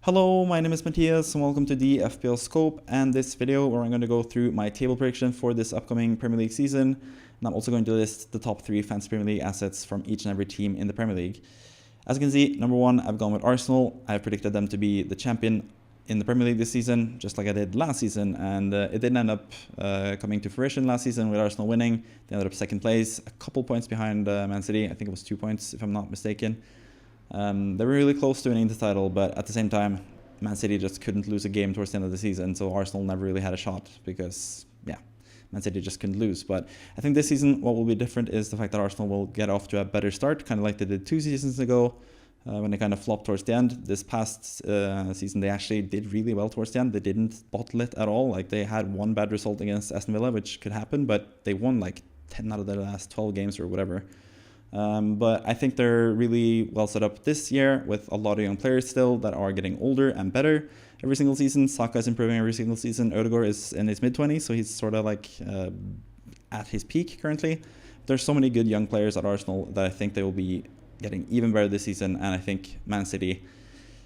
Hello, my name is Matthias and welcome to the FPL Scope and this video where I'm going to go through my table prediction for this upcoming Premier League season. And I'm also going to list the top 3 fantasy Premier League assets from each and every team in the Premier League. As you can see, number 1, I've gone with Arsenal. I've predicted them to be the champion in the Premier League this season, just like I did last season, and it didn't end up coming to fruition last season with Arsenal winning. They ended up second place, a couple points behind Man City. I think it was 2 points if I'm not mistaken. They were really close to winning the title, but at the same time, Man City just couldn't lose a game towards the end of the season, so Arsenal never really had a shot because, Man City just couldn't lose. But I think this season, what will be different is the fact that Arsenal will get off to a better start, kind of like they did 2 seasons ago when they kind of flopped towards the end. This past season, they actually did really well towards the end. They didn't bottle it at all. Like, they had one bad result against Aston Villa, which could happen, but they won like 10 out of their last 12 games or whatever. But I think they're really well set up this year with a lot of young players still that are getting older and better every single season. Saka is improving every single season. Odegaard is in his mid-20s, so he's sort of like at his peak currently. There's so many good young players at Arsenal that I think they will be getting even better this season, and I think Man City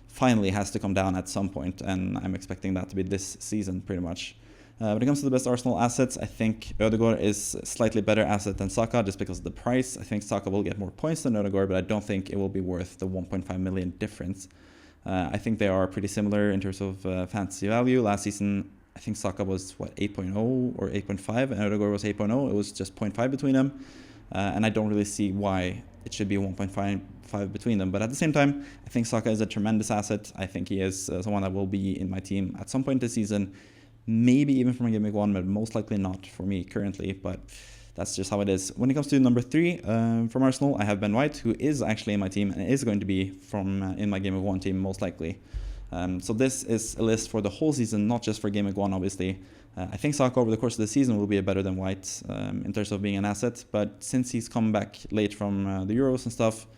finally has to come down at some point, and I'm expecting that to be this season pretty much. When it comes to the best Arsenal assets, I think Odegaard is a slightly better asset than Saka just because of the price. I think Saka will get more points than Odegaard, but I don't think it will be worth the 1.5 million difference. I think they are pretty similar in terms of fantasy value. Last season, I think Saka was, 8.0 or 8.5, and Odegaard was 8.0. It was just 0.5 between them. And I don't really see why it should be 1.5 between them. But at the same time, I think Saka is a tremendous asset. I think he is someone that will be in my team at some point this season. Maybe even from a game week 1, but most likely not for me currently. But that's just how it is. When it comes to number 3 from Arsenal, I have Ben White, who is actually in my team and is going to be from in my game week 1 team most likely. So this is a list for the whole season, not just for game week 1, obviously. I think Saka over the course of the season will be better than White in terms of being an asset. But since he's come back late from the Euros and stuff,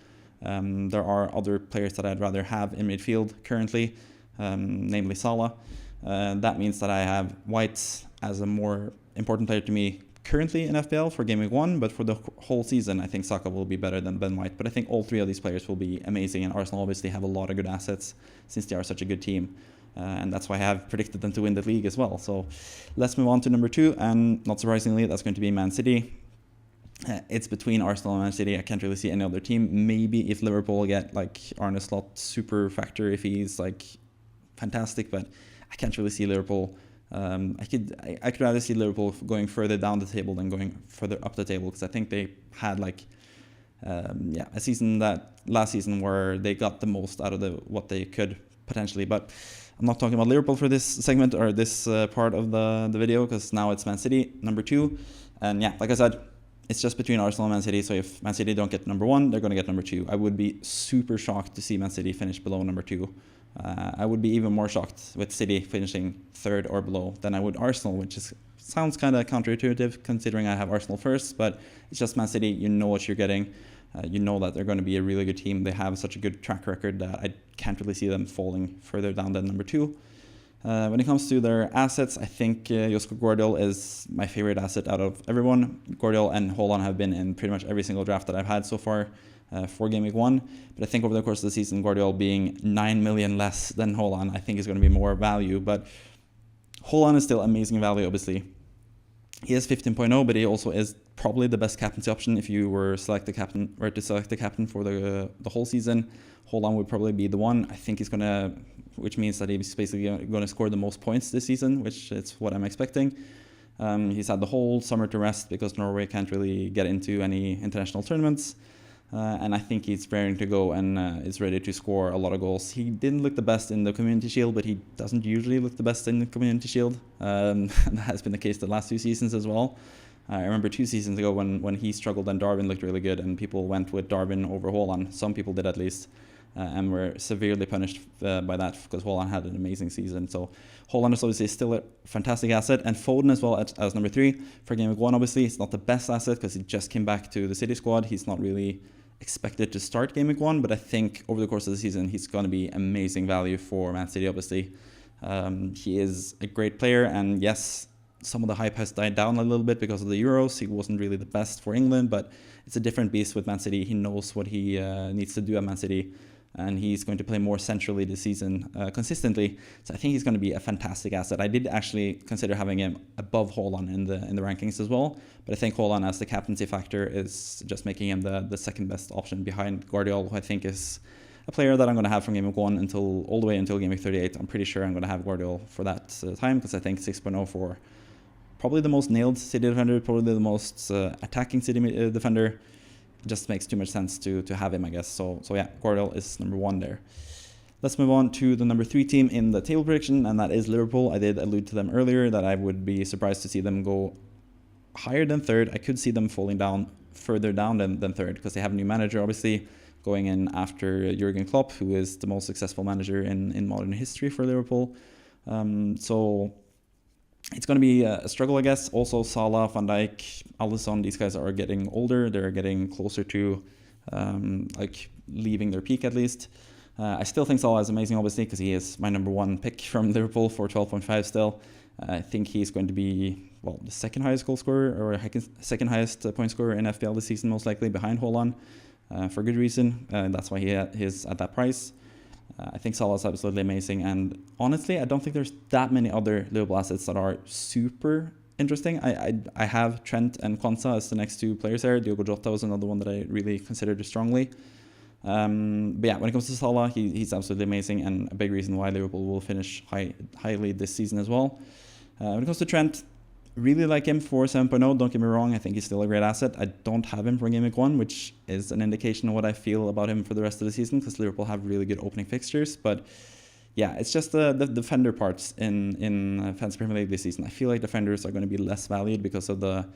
there are other players that I'd rather have in midfield currently, namely Salah. That means that I have White as a more important player to me currently in FPL for game week 1, but for the whole season, I think Saka will be better than Ben White. But I think all 3 of these players will be amazing, and Arsenal obviously have a lot of good assets since they are such a good team. And that's why I have predicted them to win the league as well. So let's move on to number 2, and not surprisingly, that's going to be Man City. It's between Arsenal and Man City. I can't really see any other team. Maybe if Liverpool get like Arne Slot super factor, if he's like fantastic, but I can't really see Liverpool. I could rather see Liverpool going further down the table than going further up the table, because I think they had like a season last season where they got the most out of what they could potentially. But I'm not talking about Liverpool for this segment or this part of the video, because now it's Man City number 2, and like I said, it's just between Arsenal and Man City. So if Man City don't get number 1, they're going to get number 2. I would be super shocked to see Man City finish below number 2. I would be even more shocked with City finishing 3rd or below than I would Arsenal, which sounds kind of counterintuitive considering I have Arsenal first, but it's just Man City. You know what you're getting. You know that they're going to be a really good team. They have such a good track record that I can't really see them falling further down than number 2. When it comes to their assets, I think Josko Gvardiol is my favorite asset out of everyone. Gvardiol and Haaland have been in pretty much every single draft that I've had so far for game week 1. But I think over the course of the season, Gvardiol being 9 million less than Haaland, I think is going to be more value. But Haaland is still amazing value, obviously. He is 15.0, but he also is probably the best captaincy option if you were to select the captain for the whole season. Haaland would probably be the one. I think he's going to, which means that he's basically going to score the most points this season, which is what I'm expecting. He's had the whole summer to rest because Norway can't really get into any international tournaments. And I think he's raring to go and is ready to score a lot of goals. He didn't look the best in the Community Shield, but he doesn't usually look the best in the Community Shield. And that has been the case the last 2 seasons as well. I remember 2 seasons ago when he struggled and Darwin looked really good and people went with Darwin over Haaland. Some people did at least. And were severely punished by that because Haaland had an amazing season. So Haaland is obviously still a fantastic asset, and Foden as well as number 3 for game week 1. Obviously, he's not the best asset because he just came back to the City squad. He's not really expected to start game week 1, but I think over the course of the season he's going to be amazing value for Man City. Obviously, he is a great player, and yes, some of the hype has died down a little bit because of the Euros. He wasn't really the best for England, but it's a different beast with Man City. He knows what he needs to do at Man City. and he's going to play more centrally this season consistently. So I think he's going to be a fantastic asset. I did actually consider having him above Haaland in the rankings as well, but I think Haaland as the captaincy factor is just making him the second best option behind Guardiola, who I think is a player that I'm going to have from Game Week 1 all the way until Game Week 38. I'm pretty sure I'm going to have Guardiola for that time, because I think 6.0 for probably the most nailed City defender, probably the most attacking City defender. Just makes too much sense to have him, I guess. So yeah, Guardiola is number 1 there. Let's move on to the number 3 team in the table prediction, and that is Liverpool. I did allude to them earlier that I would be surprised to see them go higher than 3rd. I could see them falling down further down than 3rd, because they have a new manager, obviously, going in after Jurgen Klopp, who is the most successful manager in modern history for Liverpool. So it's going to be a struggle, I guess. Also, Salah, Van Dijk, Alisson, these guys are getting older. They're getting closer to leaving their peak, at least. I still think Salah is amazing, obviously, because he is my number 1 pick from Liverpool for 12.5 still. I think he's going to be, the second highest goal scorer, or second highest point scorer in FPL this season, most likely, behind Haaland, for good reason. That's why he is at that price. I think Salah is absolutely amazing, and honestly, I don't think there's that many other Liverpool assets that are super interesting. I have Trent and Konsa as the next 2 players there. Diogo Jota was another one that I really considered strongly. But yeah, when it comes to Salah, he's absolutely amazing, and a big reason why Liverpool will finish highly this season as well. When it comes to Trent, really like him for 7.0. Don't get me wrong, I think he's still a great asset. I don't have him for Game Week 1, which is an indication of what I feel about him for the rest of the season, because Liverpool have really good opening fixtures. But yeah, it's just the defender parts in Fantasy Premier League this season. I feel like defenders are going to be less valued because of the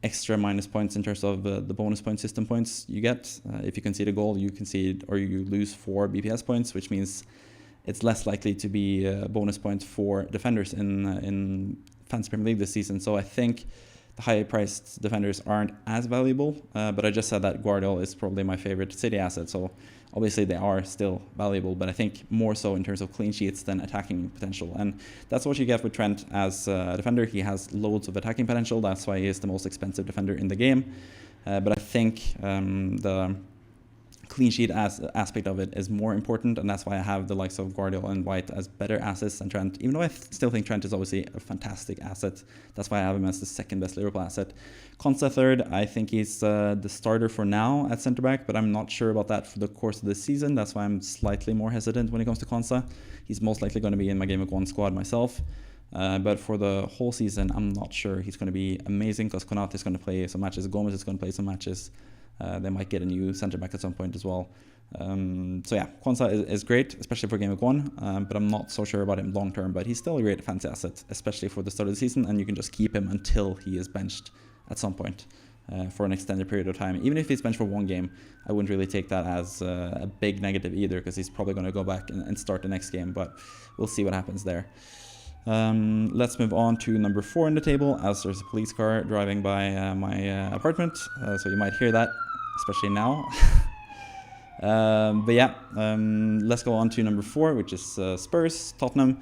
extra minus points in terms of the bonus point system points you get. If you concede a goal, you concede or you lose 4 BPS points, which means it's less likely to be a bonus point for defenders in Fantasy Premier League this season. So I think the high-priced defenders aren't as valuable, but I just said that Guardiola is probably my favorite City asset, so obviously they are still valuable, but I think more so in terms of clean sheets than attacking potential. And that's what you get with Trent as a defender. He has loads of attacking potential. That's why he is the most expensive defender in the game. But I think the clean sheet aspect of it is more important, and that's why I have the likes of Guardiola and White as better assets than Trent, even though I still think Trent is obviously a fantastic asset. That's why I have him as the second best Liverpool asset. Konsa 3rd, I think he's the starter for now at centre-back, but I'm not sure about that for the course of the season. That's why I'm slightly more hesitant when it comes to Konsa. He's most likely going to be in my Game Week 1 squad myself. But for the whole season, I'm not sure he's going to be amazing, because Konate is going to play some matches, Gomez is going to play some matches. They might get a new centre-back at some point as well. So yeah, Konsa is great, especially for Game Week 1, but I'm not so sure about him long-term. But he's still a great fantasy asset, especially for the start of the season, and you can just keep him until he is benched at some point for an extended period of time. Even if he's benched for 1 game, I wouldn't really take that as a big negative either, because he's probably going to go back and start the next game, but we'll see what happens there. Let's move on to number 4 in the table, as there's a police car driving by my apartment, so you might hear that, especially now. But yeah, let's go on to number 4, which is Spurs, Tottenham.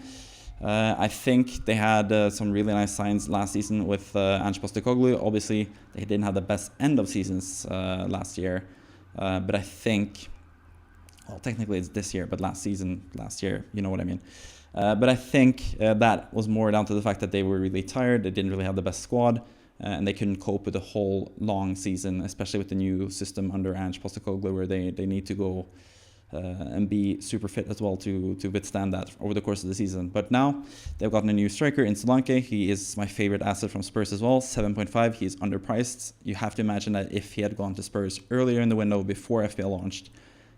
I think they had some really nice signs last season with Ange Postecoglou. Obviously, they didn't have the best end of seasons last year, but I think, well, technically it's this year, but last year, you know what I mean. But I think that was more down to the fact that they were really tired. They didn't really have the best squad, and they couldn't cope with the whole long season, especially with the new system under Ange Postecoglou, where they need to go and be super fit as well to withstand that over the course of the season. But now they've gotten a new striker in Solanke. He is my favorite asset from Spurs as well, 7.5. He's underpriced. You have to imagine that if he had gone to Spurs earlier in the window before FPL launched,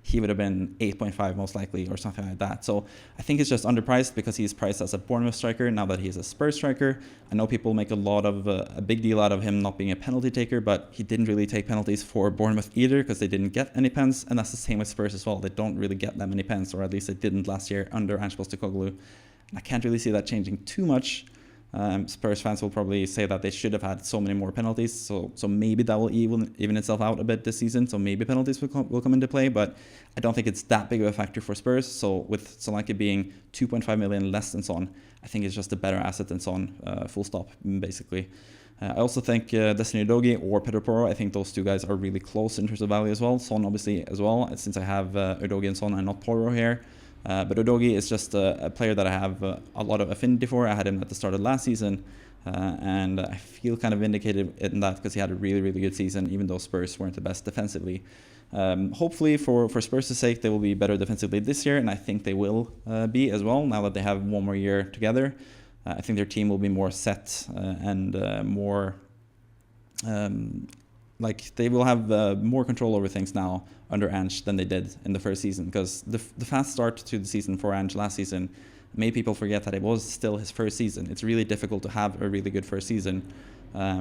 he would have been 8.5 most likely, or something like that. So I think it's just underpriced because he's priced as a Bournemouth striker now that he's a Spurs striker. I know people make a big deal out of him not being a penalty taker, but he didn't really take penalties for Bournemouth either, because they didn't get any pens, and that's the same with Spurs as well. They don't really get that many pens, or at least they didn't last year under Ange Postecoglou. And I can't really see that changing too much. Spurs fans will probably say that they should have had so many more penalties, so maybe that will even itself out a bit this season, so maybe penalties will come into play, but I don't think it's that big of a factor for Spurs. So with Solanke being 2.5 million less than Son, I think it's just a better asset than Son, full stop, basically. I also think Destiny Udogie or Pedro Porro, I think those two guys are really close in terms of value as well. Son obviously as well, since I have Udogie and Son and not Porro here. But Udogie is just a player that I have a lot of affinity for. I had him at the start of last season, and I feel kind of vindicated in that because he had a really, really good season, even though Spurs weren't the best defensively. Hopefully, for Spurs' sake, they will be better defensively this year, and I think they will be as well, now that they have one more year together. I think their team will be more set and more... like they will have more control over things now under Ange than they did in the first season, because the fast start to the season for Ange last season made people forget that it was still his first season. It's really difficult to have a really good first season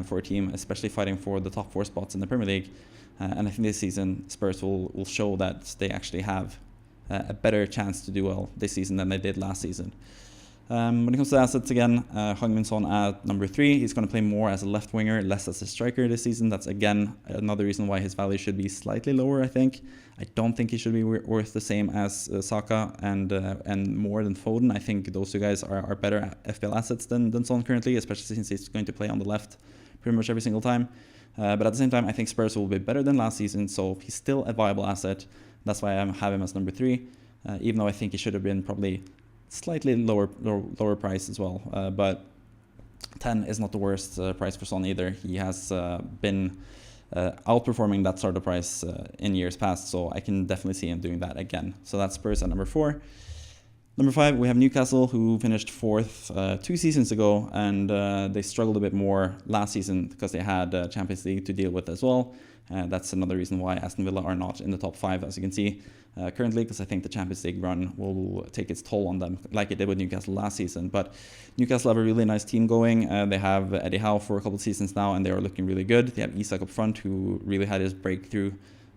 for a team, especially fighting for the top 4 spots in the Premier League. And I think this season Spurs will show that they actually have a better chance to do well this season than they did last season. When it comes to assets again, Heung-min Son at number 3. He's going to play more as a left winger, less as a striker this season. That's again another reason why his value should be slightly lower, I think. I don't think he should be worth the same as Saka and more than Foden. I think those two guys are better FPL assets than Son currently, especially since he's going to play on the left pretty much every single time. But at the same time, I think Spurs will be better than last season, so he's still a viable asset. That's why I have him as number 3, even though I think he should have been probably slightly lower price as well, but 10 is not the worst price for Son either. He has been outperforming that sort of price in years past, so I can definitely see him doing that again. So that's Spurs at number 4. Number 5, we have Newcastle, who finished 4th 2 seasons ago, and they struggled a bit more last season because they had Champions League to deal with as well. That's another reason why Aston Villa are not in the top 5, as you can see currently, because I think the Champions League run will take its toll on them, like it did with Newcastle last season. But Newcastle have a really nice team going. They have Eddie Howe for a couple of seasons now, and they are looking really good. They have Isak up front, who really had his breakthrough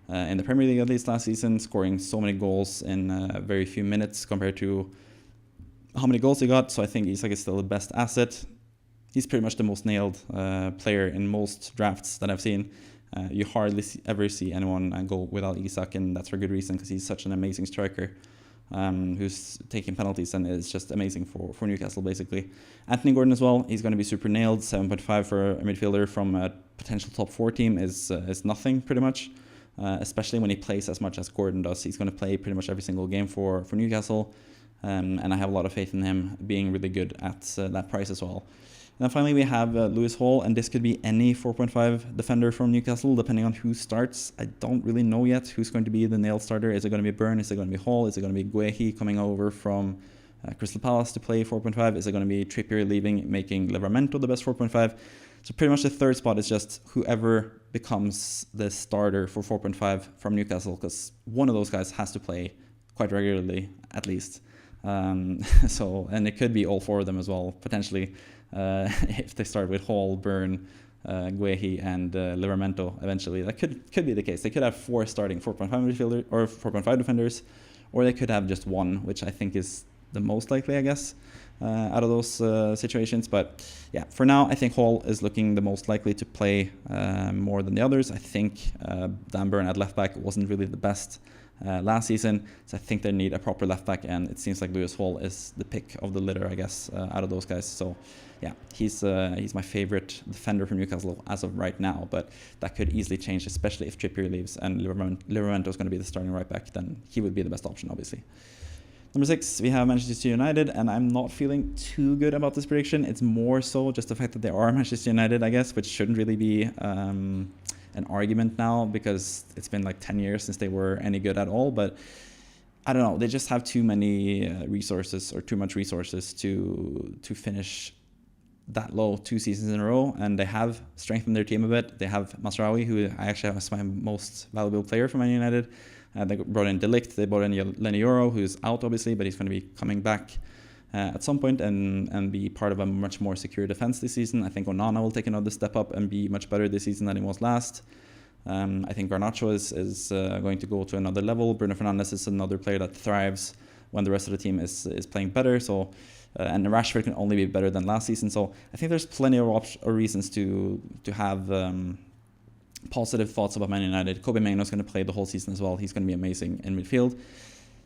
in the Premier League at least last season, scoring so many goals in very few minutes compared to how many goals he got. So I think Isak is still the best asset. He's pretty much the most nailed player in most drafts that I've seen. You hardly ever see anyone go without Isak, and that's for good reason, because he's such an amazing striker who's taking penalties and is just amazing for Newcastle, basically. Anthony Gordon as well, he's going to be super nailed. 7.5 for a midfielder from a potential top 4 team is nothing, pretty much, especially when he plays as much as Gordon does. He's going to play pretty much every single game for Newcastle, and I have a lot of faith in him being really good at that price as well. And then finally we have Lewis Hall, and this could be any 4.5 defender from Newcastle, depending on who starts. I don't really know yet who's going to be the nailed starter. Is it going to be Burn? Is it going to be Hall? Is it going to be Guehi coming over from Crystal Palace to play 4.5? Is it going to be Trippier leaving, making Livramento the best 4.5? So pretty much the third spot is just whoever becomes the starter for 4.5 from Newcastle, because one of those guys has to play quite regularly, at least. And it could be all 4 of them as well, potentially. If they start with Hall, Burn, Guehi, and Livramento eventually. That could be the case. They could have 4 starting 4.5 midfielder or 4.5 defenders, or they could have just 1, which I think is the most likely, I guess, out of those situations. But yeah, for now, I think Hall is looking the most likely to play more than the others. I think Dan Burn at left back wasn't really the best last season, so I think they need a proper left back, and it seems like Lewis Hall is the pick of the litter, I guess, out of those guys. So yeah, he's my favorite defender from Newcastle as of right now, but that could easily change, especially if Trippier leaves and Livramento is going to be the starting right back. Then he would be the best option, obviously. Number 6, we have Manchester United, and I'm not feeling too good about this prediction. It's more so just the fact that they are Manchester United, I guess, which shouldn't really be an argument now, because it's been like 10 years since they were any good at all. But I don't know, they just have too many resources, or too much resources to finish that low 2 seasons in a row, and they have strengthened their team a bit. They have Masraoui, who I actually have as my most valuable player for Man United. They brought in De Ligt, they brought in Lenny Yoro, who's out obviously, but he's going to be coming back at some point and be part of a much more secure defense this season. I think Onana will take another step up and be much better this season than he was last. I think Garnacho is going to go to another level. Bruno Fernandes is another player that thrives when the rest of the team is playing better. So and Rashford can only be better than last season. So I think there's plenty of reasons to have positive thoughts about Man United. Kobe Mainoo is going to play the whole season as well. He's going to be amazing in midfield.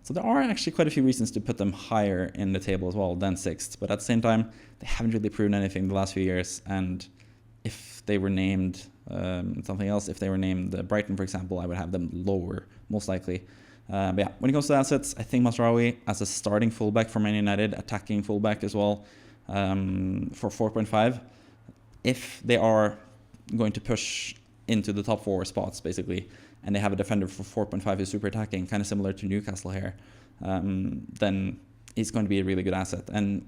So there are actually quite a few reasons to put them higher in the table as well than 6th. But at the same time, they haven't really proven anything the last few years. And if if they were named something else, if they were named Brighton, for example, I would have them lower, most likely. But yeah, when it comes to assets, I think Mazraoui as a starting fullback for Man United, attacking fullback as well, for 4.5. If they are going to push into the top 4 spots, basically, and they have a defender for 4.5 who's super attacking, kind of similar to Newcastle here, then he's going to be a really good asset. And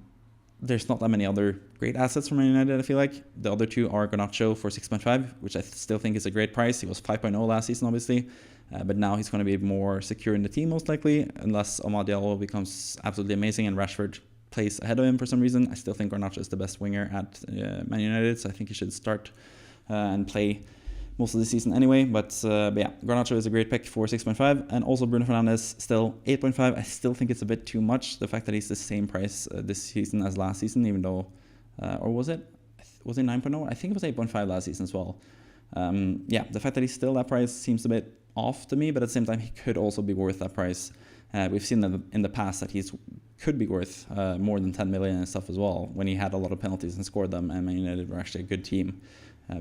there's not that many other great assets from Man United, I feel like. The other two are Garnacho for 6.5, which I still think is a great price. He was 5.0 last season, obviously. But now he's going to be more secure in the team, most likely, unless Amad Diallo becomes absolutely amazing and Rashford plays ahead of him for some reason. I still think Garnacho is the best winger at Man United, so I think he should start and play most of the season anyway. But yeah, Garnacho is a great pick for 6.5. And also Bruno Fernandes, still 8.5. I still think it's a bit too much, the fact that he's the same price this season as last season, even though, or was it 9.0? I think it was 8.5 last season as well. Yeah, the fact that he's still that price seems a bit off to me, but at the same time, he could also be worth that price. We've seen that in the past that he's could be worth more than 10 million and stuff as well, when he had a lot of penalties and scored them, and Man United were actually a good team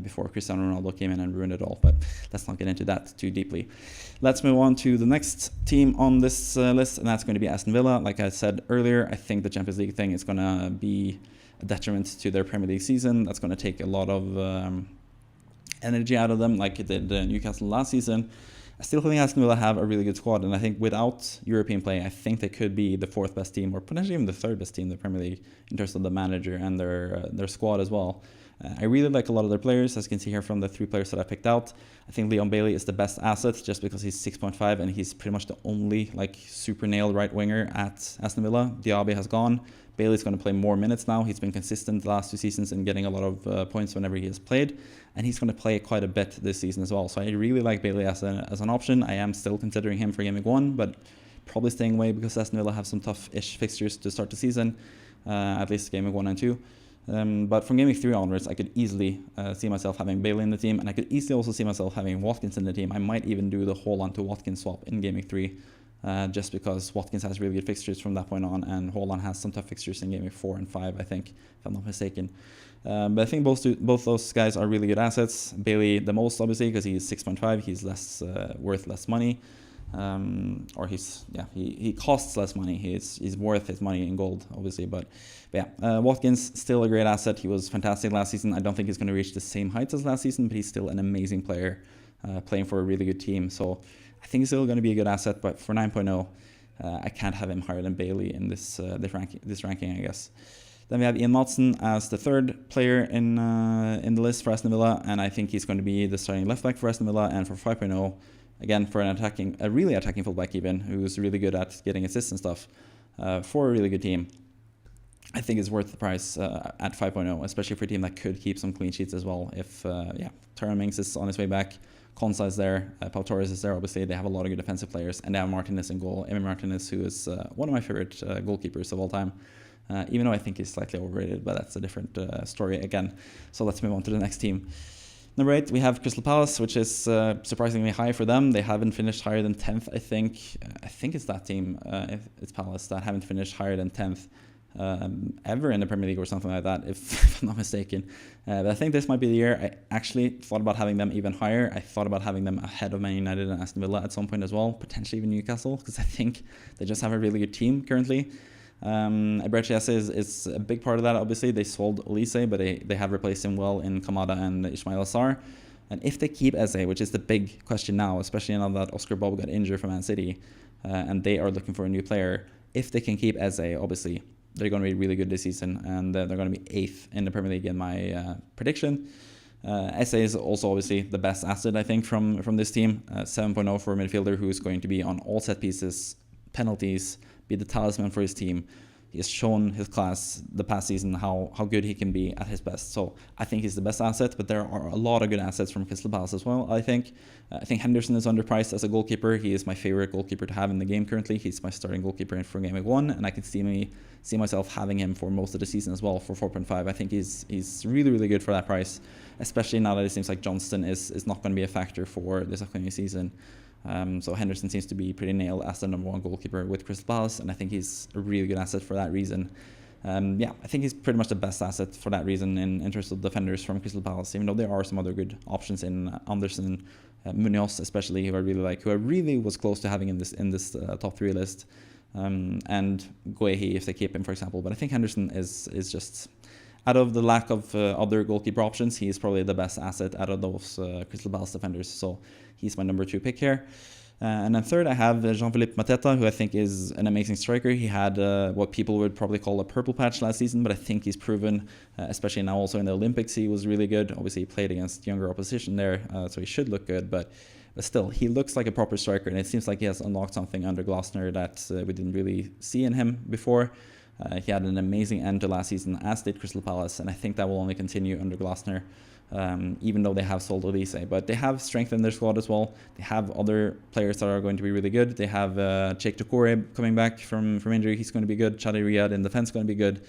before Cristiano Ronaldo came in and ruined it all. But let's not get into that too deeply. Let's move on to the next team on this list, and that's going to be Aston Villa. Like I said earlier, I think the Champions League thing is going to be a detriment to their Premier League season. That's going to take a lot of energy out of them, like it did Newcastle last season. I still think Aston Villa have a really good squad, and I think without European play, I think they could be the 4th best team, or potentially even the 3rd best team in the Premier League in terms of the manager and their squad as well. I really like a lot of their players, as you can see here from the 3 players that I picked out. I think Leon Bailey is the best asset, just because he's 6.5 and he's pretty much the only super nailed right winger at Aston Villa. Diaby has gone. Bailey's going to play more minutes now. He's been consistent the last 2 seasons in getting a lot of points whenever he has played, and he's going to play quite a bit this season as well. So I really like Bailey as an option. I am still considering him for Game Week 1, but probably staying away because Aston Villa have some tough-ish fixtures to start the season, at least Game Week 1 and 2. But from Game Week 3 onwards, I could easily see myself having Bailey in the team, and I could easily also see myself having Watkins in the team. I might even do the Haaland to Watkins swap in Game Week 3, just because Watkins has really good fixtures from that point on, and Haaland has some tough fixtures in Game Week 4 and 5, I think, if I'm not mistaken. But I think both those guys are really good assets. Bailey the most, obviously, because he's 6.5. He's less worth less money. Or he costs less money. He's worth his money in gold, obviously. But yeah, Watkins, still a great asset. He was fantastic last season. I don't think he's going to reach the same heights as last season, but he's still an amazing player, playing for a really good team. So I think he's still going to be a good asset. But for 9.0, I can't have him higher than Bailey in this ranking, I guess. Then we have Ian Maatsen as the 3rd player in the list for Aston Villa, and I think he's going to be the starting left back for Aston Villa. And for 5.0, again, for a really attacking fullback even, who's really good at getting assists and stuff, for a really good team, I think it's worth the price at 5.0, especially for a team that could keep some clean sheets as well. If Tyrone Mings is on his way back, Konsa is there, Pau Torres is there, obviously. They have a lot of good defensive players, and they have Martinez in goal. Emi Martinez, who is one of my favorite goalkeepers of all time. Even though I think he's slightly overrated, but that's a different story again. So let's move on to the next team. Number 8, we have Crystal Palace, which is surprisingly high for them. They haven't finished higher than 10th, I think. I think it's that team, it's Palace, that haven't finished higher than 10th ever in the Premier League or something like that, if I'm not mistaken. But I think this might be the year. I actually thought about having them even higher. I thought about having them ahead of Man United and Aston Villa at some point as well, potentially even Newcastle, because I think they just have a really good team currently. Eberechi Eze is a big part of that, obviously. They sold Olise, but they have replaced him well in Kamada and Ismail Assar. And if they keep Eze, which is the big question now, especially now that Oscar Bob got injured from Man City, and they are looking for a new player, if they can keep Eze, obviously, they're going to be really good this season, and they're going to be 8th in the Premier League in my prediction. Eze is also obviously the best asset, I think, from this team. 7.0 for a midfielder who is going to be on all set pieces, penalties, be the talisman for his team. He has shown his class the past season how good he can be at his best. So I think he's the best asset, but there are a lot of good assets from Crystal Palace as well, I think. I think Henderson is underpriced as a goalkeeper. He is my favorite goalkeeper to have in the game currently. He's my starting goalkeeper for Game Week 1, and I can see myself having him for most of the season as well for 4.5. I think he's really, really good for that price, especially now that it seems like Johnston is not going to be a factor for this upcoming season. So Henderson seems to be pretty nailed as the number 1 goalkeeper with Crystal Palace, and I think he's a really good asset for that reason. Yeah, I think he's pretty much the best asset for that reason in terms of defenders from Crystal Palace, even though there are some other good options in Anderson, Munoz especially, who I really like, who I really was close to having in this top 3 list, and Guehi if they keep him, for example. But I think Henderson is just, out of the lack of other goalkeeper options, he is probably the best asset out of those Crystal Palace defenders. So he's my number 2 pick here. And then third, I have Jean-Philippe Mateta, who I think is an amazing striker. He had what people would probably call a purple patch last season, but I think he's proven, especially now also in the Olympics, he was really good. Obviously, he played against younger opposition there, so he should look good. But still, he looks like a proper striker, and it seems like he has unlocked something under Glasner that we didn't really see in him before. He had an amazing end to last season, as did Crystal Palace, and I think that will only continue under Glasner. Even though they have sold Olise, but they have strengthened their squad as well. They have other players that are going to be really good. They have Cheikh Doucouré coming back from injury. He's going to be good. Chadi Riyad in defense going to be good.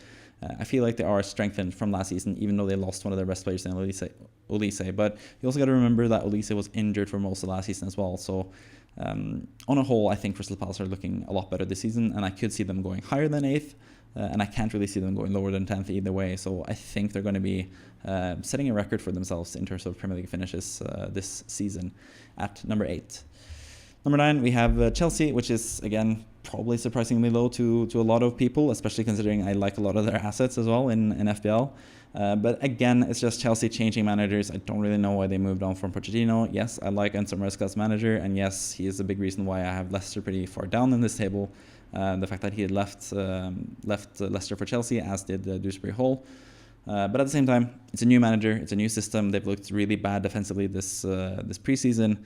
I feel like they are strengthened from last season, even though they lost one of their best players in Olise. But you also got to remember that Olise was injured for most of last season as well. So on a whole, I think Crystal Palace are looking a lot better this season, and I could see them going higher than 8th. And I can't really see them going lower than 10th either way. So I think they're going to be setting a record for themselves in terms of Premier League finishes this season at number 8. Number 9, we have Chelsea, which is, again, probably surprisingly low to a lot of people, especially considering I like a lot of their assets as well in FPL. But again, it's just Chelsea changing managers. I don't really know why they moved on from Pochettino. Yes, I like Enzo Maresca as manager, and yes, he is a big reason why I have Leicester pretty far down in this table. The fact that he had left Leicester for Chelsea, as did Dewsbury Hall. But at the same time, it's a new manager, it's a new system. They've looked really bad defensively this preseason.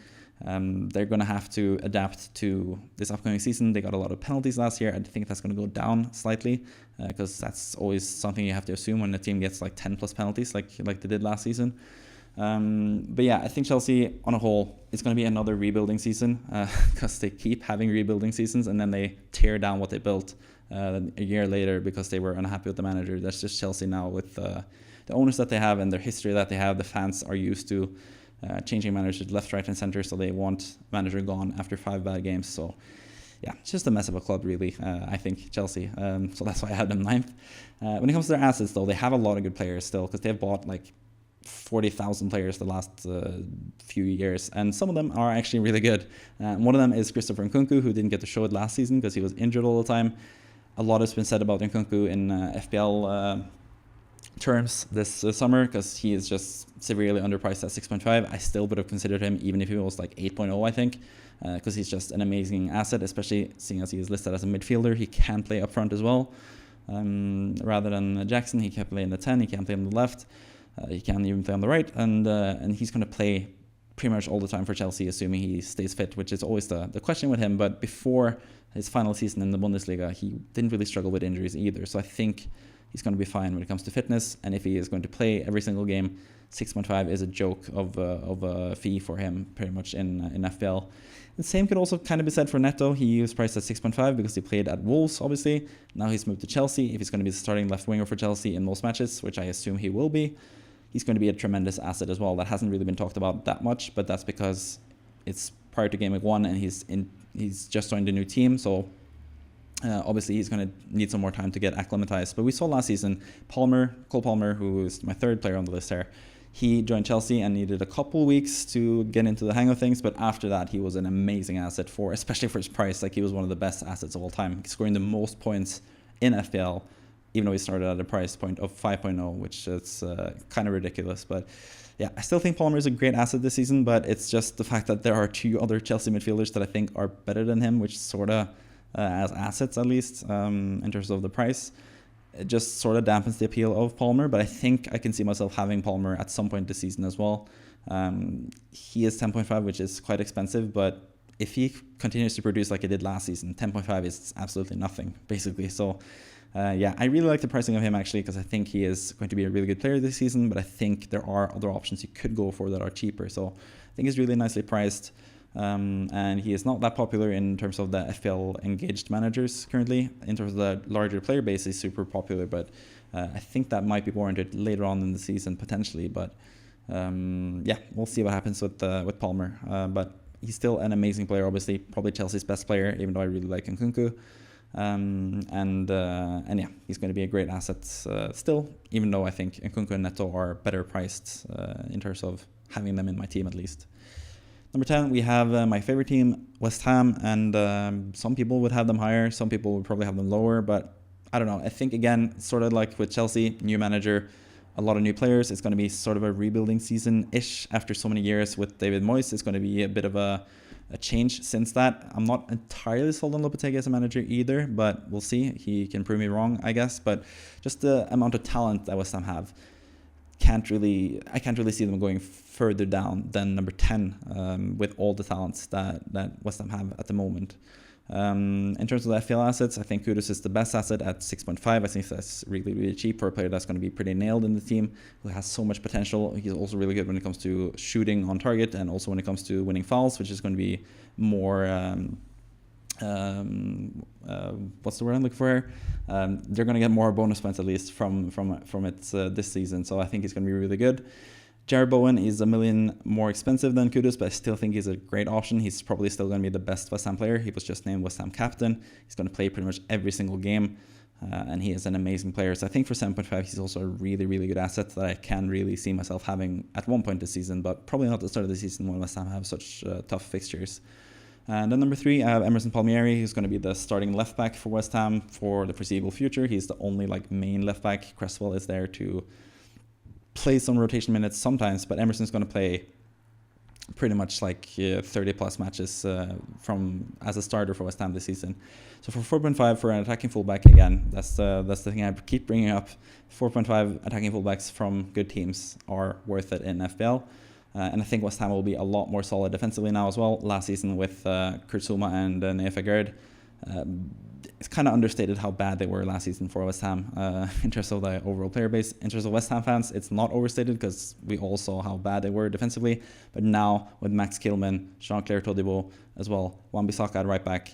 They're going to have to adapt to this upcoming season. They got a lot of penalties last year. I think that's going to go down slightly because that's always something you have to assume when a team gets like 10 plus penalties like they did last season. But yeah, I think Chelsea on a whole, it's going to be another rebuilding season because they keep having rebuilding seasons and then they tear down what they built a year later because they were unhappy with the manager. That's just Chelsea now with the owners that they have and their history that they have. The fans are used to changing managers left, right, and center, so they want manager gone after 5 bad games. So yeah, it's just a mess of a club, really, I think, Chelsea. So that's why I have them 9th. When it comes to their assets, though, they have a lot of good players still because they've bought like 40,000 players the last few years, and some of them are actually really good. One of them is Christopher Nkunku, who didn't get to show it last season because he was injured all the time. A lot has been said about Nkunku in FPL terms this summer because he is just severely underpriced at 6.5. I still would have considered him even if he was like 8.0, I think, because he's just an amazing asset, especially seeing as he is listed as a midfielder. He can play up front as well. Rather than Jackson, he can play in the 10, he can play on the left, he can even play on the right, and he's going to play pretty much all the time for Chelsea, assuming he stays fit, which is always the question with him. But before his final season in the Bundesliga, he didn't really struggle with injuries either. So I think he's going to be fine when it comes to fitness. And if he is going to play every single game, 6.5 is a joke of a fee for him, pretty much in FPL. The same could also kind of be said for Neto. He was priced at 6.5 because he played at Wolves, obviously. Now he's moved to Chelsea. If he's going to be the starting left winger for Chelsea in most matches, which I assume he will be, he's going to be a tremendous asset as well. That hasn't really been talked about that much, but that's because it's prior to game week 1 and he's just joined a new team. So obviously he's going to need some more time to get acclimatized. But we saw last season Cole Palmer, who is my 3rd player on the list here, he joined Chelsea and needed a couple weeks to get into the hang of things. But after that, he was an amazing asset especially for his price. Like, he was one of the best assets of all time, scoring the most points in FPL, even though he started at a price point of 5.0, which is kind of ridiculous. But yeah, I still think Palmer is a great asset this season, but it's just the fact that there are 2 other Chelsea midfielders that I think are better than him, which sort of, as assets at least, in terms of the price, it just sort of dampens the appeal of Palmer. But I think I can see myself having Palmer at some point this season as well. He is 10.5, which is quite expensive, but if he continues to produce like he did last season, 10.5 is absolutely nothing, basically. So yeah, I really like the pricing of him, actually, because I think he is going to be a really good player this season, but I think there are other options you could go for that are cheaper. So I think he's really nicely priced. And he is not that popular in terms of the FPL engaged managers currently. In terms of the larger player base, he's super popular, but I think that might be warranted later on in the season, potentially. But yeah, we'll see what happens with Palmer. But he's still an amazing player, obviously, probably Chelsea's best player, even though I really like Nkunku. And yeah, he's going to be a great asset still, even though I think Nkunku and Neto are better priced in terms of having them in my team at least. Number 10, we have my favorite team, West Ham, and some people would have them higher, some people would probably have them lower, but I don't know. I think, again, sort of like with Chelsea, new manager, a lot of new players. It's going to be sort of a rebuilding season-ish after so many years with David Moyes. It's going to be a bit of a change since that. I'm not entirely sold on Lopetegui as a manager either, but we'll see. He can prove me wrong, I guess. But just the amount of talent that West Ham have, I can't really see them going further down than number 10 with all the talents that West Ham have at the moment. In terms of the FPL assets, I think Kudus is the best asset at 6.5. I think that's really cheap for a player that's going to be pretty nailed in the team, who has so much potential. He's also really good when it comes to shooting on target and also when it comes to winning fouls, which is going to be more what's the word I'm looking for here? They're going to get more bonus points at least from it this season, so I think he's going to be really good. Jared Bowen is $1 million more expensive than Kudus, but I still think he's a great option. He's probably still going to be the best West Ham player. He was just named West Ham captain. He's going to play pretty much every single game, and he is an amazing player. So I think for 7.5, he's also a really good asset that I can really see myself having at one point this season, but probably not at the start of the season when West Ham have such tough fixtures. And then number 3, I have Emerson Palmieri, who's going to be the starting left back for West Ham for the foreseeable future. He's the only main left back. Cresswell is there to play some rotation minutes sometimes, but Emerson's going to play pretty much 30 plus matches as a starter for West Ham this season. So for 4.5 for an attacking fullback, again, that's the thing I keep bringing up. 4.5 attacking fullbacks from good teams are worth it in FPL. And I think West Ham will be a lot more solid defensively now as well. Last season with Kurt Zouma and Neef Gerd, it's kind of understated how bad they were last season for West Ham in terms of the overall player base. In terms of West Ham fans, it's not overstated because we all saw how bad they were defensively. But now with Max Kilman, Jean-Claire Todibo as well, Wan-Bissaka at right back,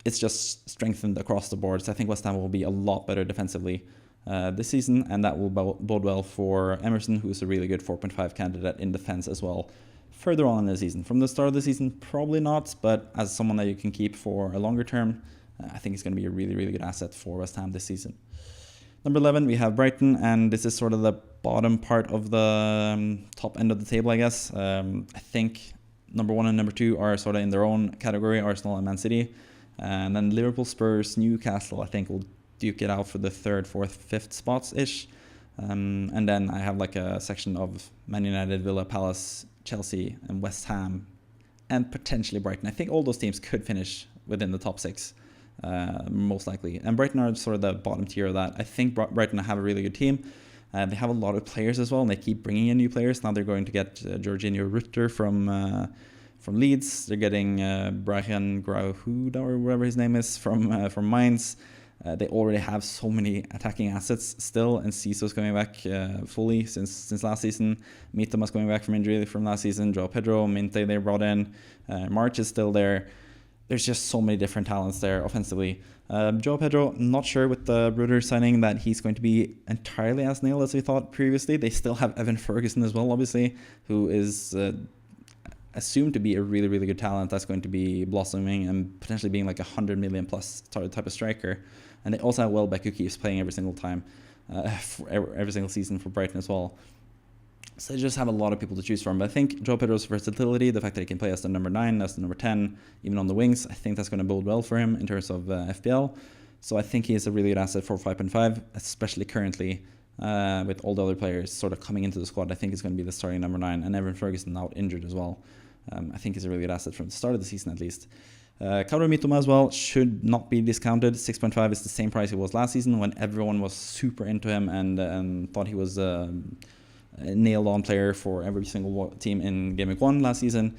it's just strengthened across the board. So I think West Ham will be a lot better defensively this season, and that will bode well for Emerson, who's a really good 4.5 candidate in defense as well. Further on in the season, from the start of the season, probably not, but as someone that you can keep for a longer term, I think he's going to be a really good asset for West Ham this season. Number 11, we have Brighton, and this is sort of the bottom part of the top end of the table, I guess. I think number 1 and number 2 are sort of in their own category, Arsenal and Man City. And then Liverpool, Spurs, Newcastle, I think will duke it out for the 3rd, 4th, 5th spots-ish. And then I have a section of Man United, Villa, Palace, Chelsea, and West Ham, and potentially Brighton. I think all those teams could finish within the top 6. Most likely, and Brighton are sort of the bottom tier of that. I think Brighton have a really good team. They have a lot of players as well, and they keep bringing in new players. Now they're going to get Jorginho Rutter from Leeds. They're getting Brian Grahuda or whatever his name is from Mainz. They already have so many attacking assets still, and Ciso's coming back fully since last season. Mitama's coming back from injury from last season. Joao Pedro, Minte they brought in. March is still there. There's just so many different talents there offensively. Joao Pedro, not sure with the Rutter signing that he's going to be entirely as nailed as we thought previously. They still have Evan Ferguson as well, obviously, who is assumed to be a really good talent that's going to be blossoming and potentially being 100 million plus type of striker. And they also have Welbeck, who keeps playing every single time, every single season for Brighton as well. So they just have a lot of people to choose from. But I think Joao Pedro's versatility, the fact that he can play as the number 9, as the number 10, even on the wings, I think that's going to bode well for him in terms of FPL. So I think he is a really good asset for 5.5, especially currently with all the other players sort of coming into the squad. I think he's going to be the starting number 9, and Evan Ferguson out injured as well. I think he's a really good asset from the start of the season at least. Kaoru Mitoma as well should not be discounted. 6.5 is the same price it was last season when everyone was super into him and thought he was a nailed-on player for every single team in Game Week 1 last season.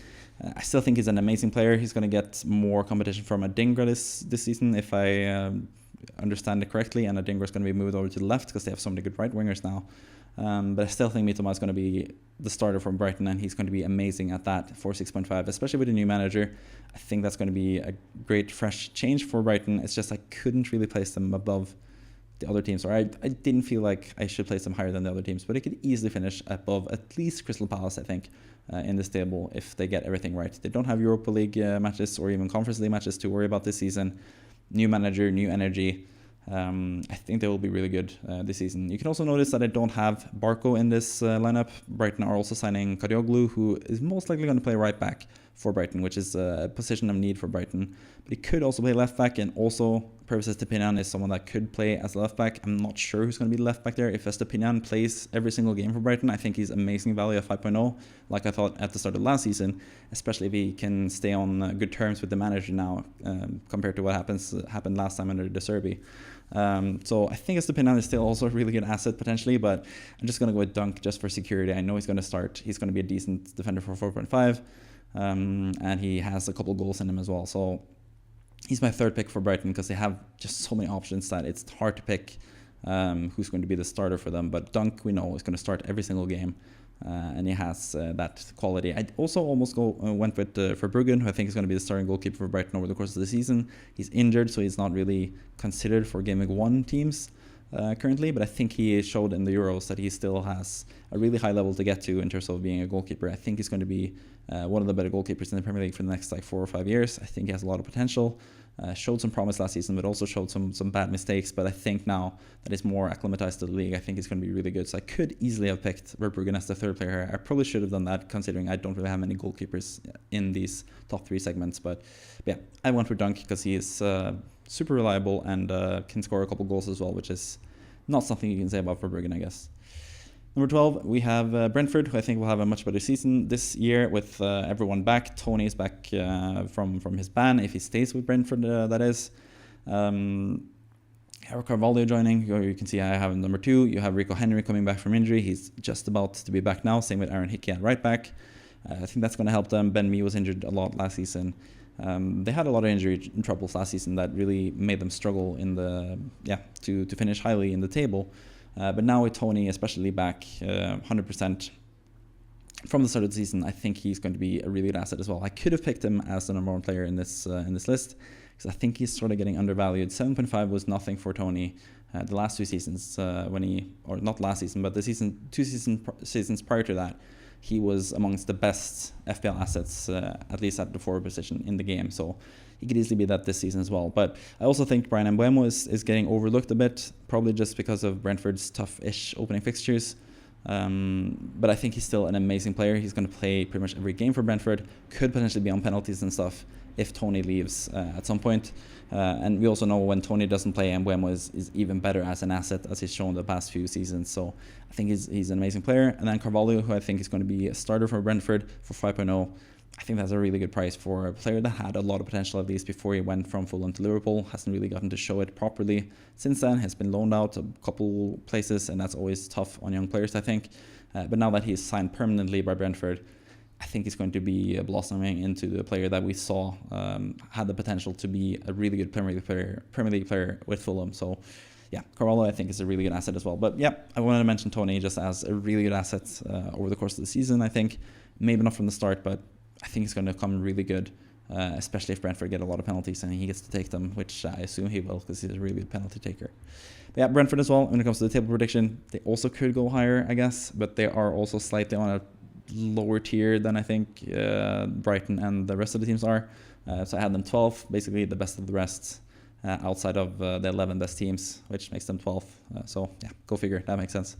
I still think he's an amazing player. He's going to get more competition from Adingra this season, if I understand it correctly, and Adingra is going to be moved over to the left because they have so many good right wingers now. But I still think Mitoma is going to be the starter from Brighton, and he's going to be amazing at that for 6.5, especially with a new manager. I think that's going to be a great fresh change for Brighton. It's just I couldn't really place them above the other teams, or I didn't feel like I should place them higher than the other teams, but it could easily finish above at least Crystal Palace, I think, in this table if they get everything right. They don't have Europa League matches or even Conference League matches to worry about this season. new manager, new energy. I think they will be really good this season. You can also notice that I don't have Barco in this lineup. Brighton are also signing Kadioglu, who is most likely going to play right back for Brighton, which is a position of need for Brighton. But he could also play left back, and also Pervis Estepinian is someone that could play as a left back. I'm not sure who's going to be the left back there. If Estepinian plays every single game for Brighton, I think he's amazing value at 5.0, like I thought at the start of last season, especially if he can stay on good terms with the manager now, compared to what happened last time under De Zerbi. So I think Estepinian is still also a really good asset potentially, but I'm just going to go with Dunk just for security. I know he's going to start. He's going to be a decent defender for 4.5. And he has a couple goals in him as well. So he's my third pick for Brighton because they have just so many options that it's hard to pick who's going to be the starter for them. But Dunk, we know, is going to start every single game. And he has that quality. I also almost went with Verbruggen, who I think is going to be the starting goalkeeper for Brighton over the course of the season. He's injured, so he's not really considered for Game Week 1 teams currently, but I think he showed in the Euros that he still has a really high level to get to in terms of being a goalkeeper. I think he's going to be one of the better goalkeepers in the Premier League for the next 4 or 5 years. I think he has a lot of potential. Showed some promise last season, but also showed some bad mistakes. But I think now that he's more acclimatized to the league, I think he's going to be really good. So I could easily have picked Verbruggen as the third player. I probably should have done that, considering I don't really have many goalkeepers in these top 3 segments. But yeah, I went for Dunk because he is super reliable and can score a couple goals as well, which is not something you can say about Verbruggen, I guess. Number 12, we have Brentford, who I think will have a much better season this year with everyone back. Tony's back from his ban, if he stays with Brentford, that is. Carvalho joining, you can see I have him number 2. You have Rico Henry coming back from injury. He's just about to be back now. Same with Aaron Hickey at right back. I think that's going to help them. Ben Mee was injured a lot last season. They had a lot of injury troubles last season that really made them struggle in to finish highly in the table. But now with Tony especially back 100% from the start of the season, I think he's going to be a really good asset as well. I could have picked him as the number 1 player in this list because I think he's sort of getting undervalued. 7.5 was nothing for Tony the last 2 seasons not last season, but the two seasons prior to that. He was amongst the best FPL assets, at least at the forward position in the game. So he could easily be that this season as well. But I also think Brian Mbeumo is getting overlooked a bit, probably just because of Brentford's tough-ish opening fixtures. But I think he's still an amazing player. He's going to play pretty much every game for Brentford. Could potentially be on penalties and stuff if Tony leaves at some point. And we also know when Tony doesn't play, Mbeumo is even better as an asset, as he's shown the past few seasons. So I think he's an amazing player. And then Carvalho, who I think is going to be a starter for Brentford for 5.0. I think that's a really good price for a player that had a lot of potential, at least before he went from Fulham to Liverpool. Hasn't really gotten to show it properly since then. Has been loaned out a couple places, and that's always tough on young players, I think. But now that he's signed permanently by Brentford, I think he's going to be blossoming into the player that we saw had the potential to be a really good Premier League player with Fulham. So yeah, Carvalho I think is a really good asset as well. But yeah, I wanted to mention Tony just as a really good asset over the course of the season, I think. Maybe not from the start, but I think he's going to come really good, especially if Brentford get a lot of penalties and he gets to take them, which I assume he will because he's a really good penalty taker. But yeah, Brentford as well, when it comes to the table prediction, they also could go higher, I guess, but they are also slightly on a lower tier than I think Brighton and the rest of the teams are. So I had them 12th, basically the best of the rest, outside of the 11 best teams, which makes them 12th. So yeah, go figure, that makes sense.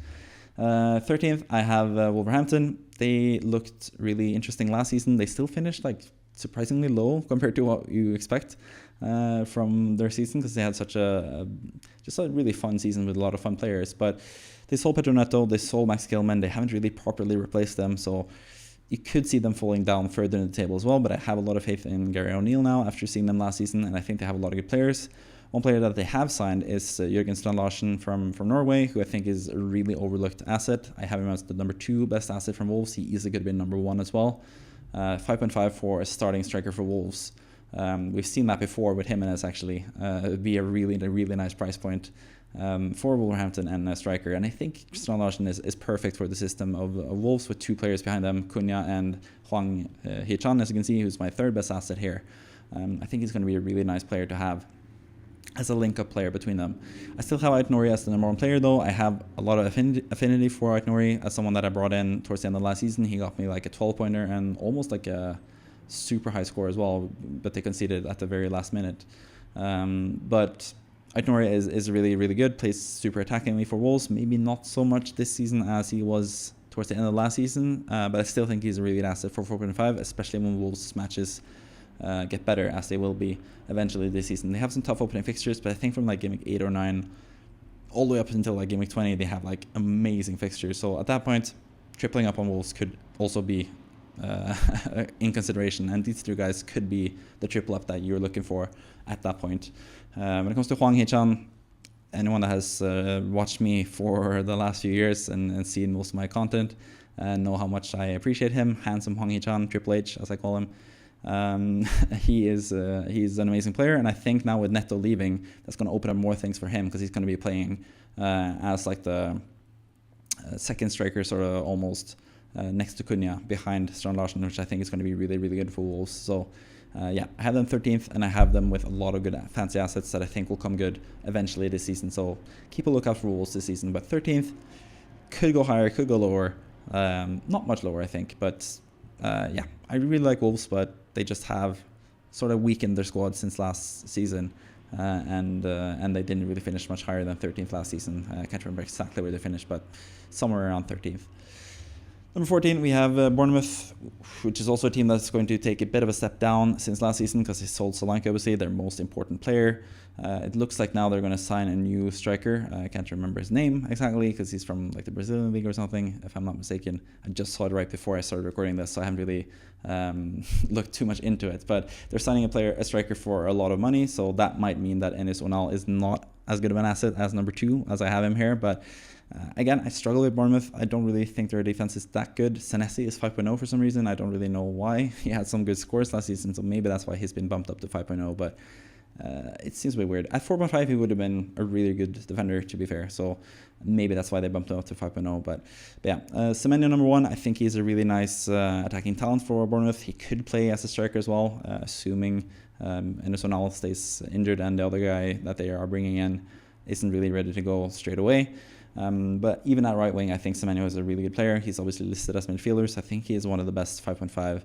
13th, I have Wolverhampton. They looked really interesting last season. They still finished surprisingly low compared to what you expect from their season, because they had such just a really fun season with a lot of fun players. But they sold Pedro Neto, they sold Max Gilman. They haven't really properly replaced them, so you could see them falling down further in the table as well. But I have a lot of faith in Gary O'Neill now after seeing them last season, and I think they have a lot of good players. One player that they have signed is Jørgen Strand Larsen from Norway, who I think is a really overlooked asset. I have him as the number 2 best asset from Wolves. He easily could have been number 1 as well. 5.5 for a starting striker for Wolves. We've seen that before with Jimenez, actually. It would be a really nice price point for Wolverhampton and a striker. And I think Strand Larsen is perfect for the system of Wolves with 2 players behind them, Cunha and Hwang Hee-chan, as you can see, who's my 3rd best asset here. I think he's going to be a really nice player to have as a link-up player between them. I still have Aït-Nouri as the number 1 player, though. I have a lot of affinity for Aït-Nouri as someone that I brought in towards the end of last season. He got me a 12-pointer and almost a super high score as well, but they conceded at the very last minute. But Aït-Nouri is really, really good, plays super attackingly for Wolves, maybe not so much this season as he was towards the end of last season, but I still think he's a really good asset for 4.5, especially when Wolves' matches get better, as they will be eventually this season. They have some tough opening fixtures, but I think from like game week 8 or 9 all the way up until like game week 20, they have like amazing fixtures. So at that point, tripling up on Wolves could also be in consideration, and these two guys could be the triple up that you're looking for at that point. When it comes to Hwang Hee-chan, anyone that has watched me for the last few years and seen most of my content know how much I appreciate him. Handsome Hwang Hee-chan, Triple H as I call him. He's an amazing player, and I think now with Neto leaving, that's going to open up more things for him, because he's going to be playing as like the second striker, sort of almost next to Cunha, behind Strand Larsen, which I think is going to be really, really good for Wolves. So yeah, I have them 13th, and I have them with a lot of good fancy assets that I think will come good eventually this season. So keep a lookout for Wolves this season. But 13th, could go higher, could go lower. Not much lower, I think. But yeah, I really like Wolves, but they just have sort of weakened their squad since last season. And they didn't really finish much higher than 13th last season. I can't remember exactly where they finished, but somewhere around 13th. Number 14, we have Bournemouth, which is also a team that's going to take a bit of a step down since last season, because they sold Solanke, obviously, their most important player. It looks like now they're going to sign a new striker. I can't remember his name exactly, because he's from like the Brazilian league or something, if I'm not mistaken. I just saw it right before I started recording this, so I haven't really looked too much into it. But they're signing a striker for a lot of money, so that might mean that Enes Onal is not as good of an asset as number 2, as I have him here. But again, I struggle with Bournemouth. I don't really think their defense is that good. Senesi is 5.0 for some reason. I don't really know why. He had some good scores last season, so maybe that's why he's been bumped up to 5.0. But it seems a bit weird. At 4.5, he would have been a really good defender, to be fair. So maybe that's why they bumped him up to 5.0. But yeah, Semenyo number 1. I think he's a really nice attacking talent for Bournemouth. He could play as a striker as well, assuming Enes Onal stays injured and the other guy that they are bringing in isn't really ready to go straight away. But even at right wing, I think Semenyo is a really good player. He's obviously listed as midfielders. I think he is one of the best 5.5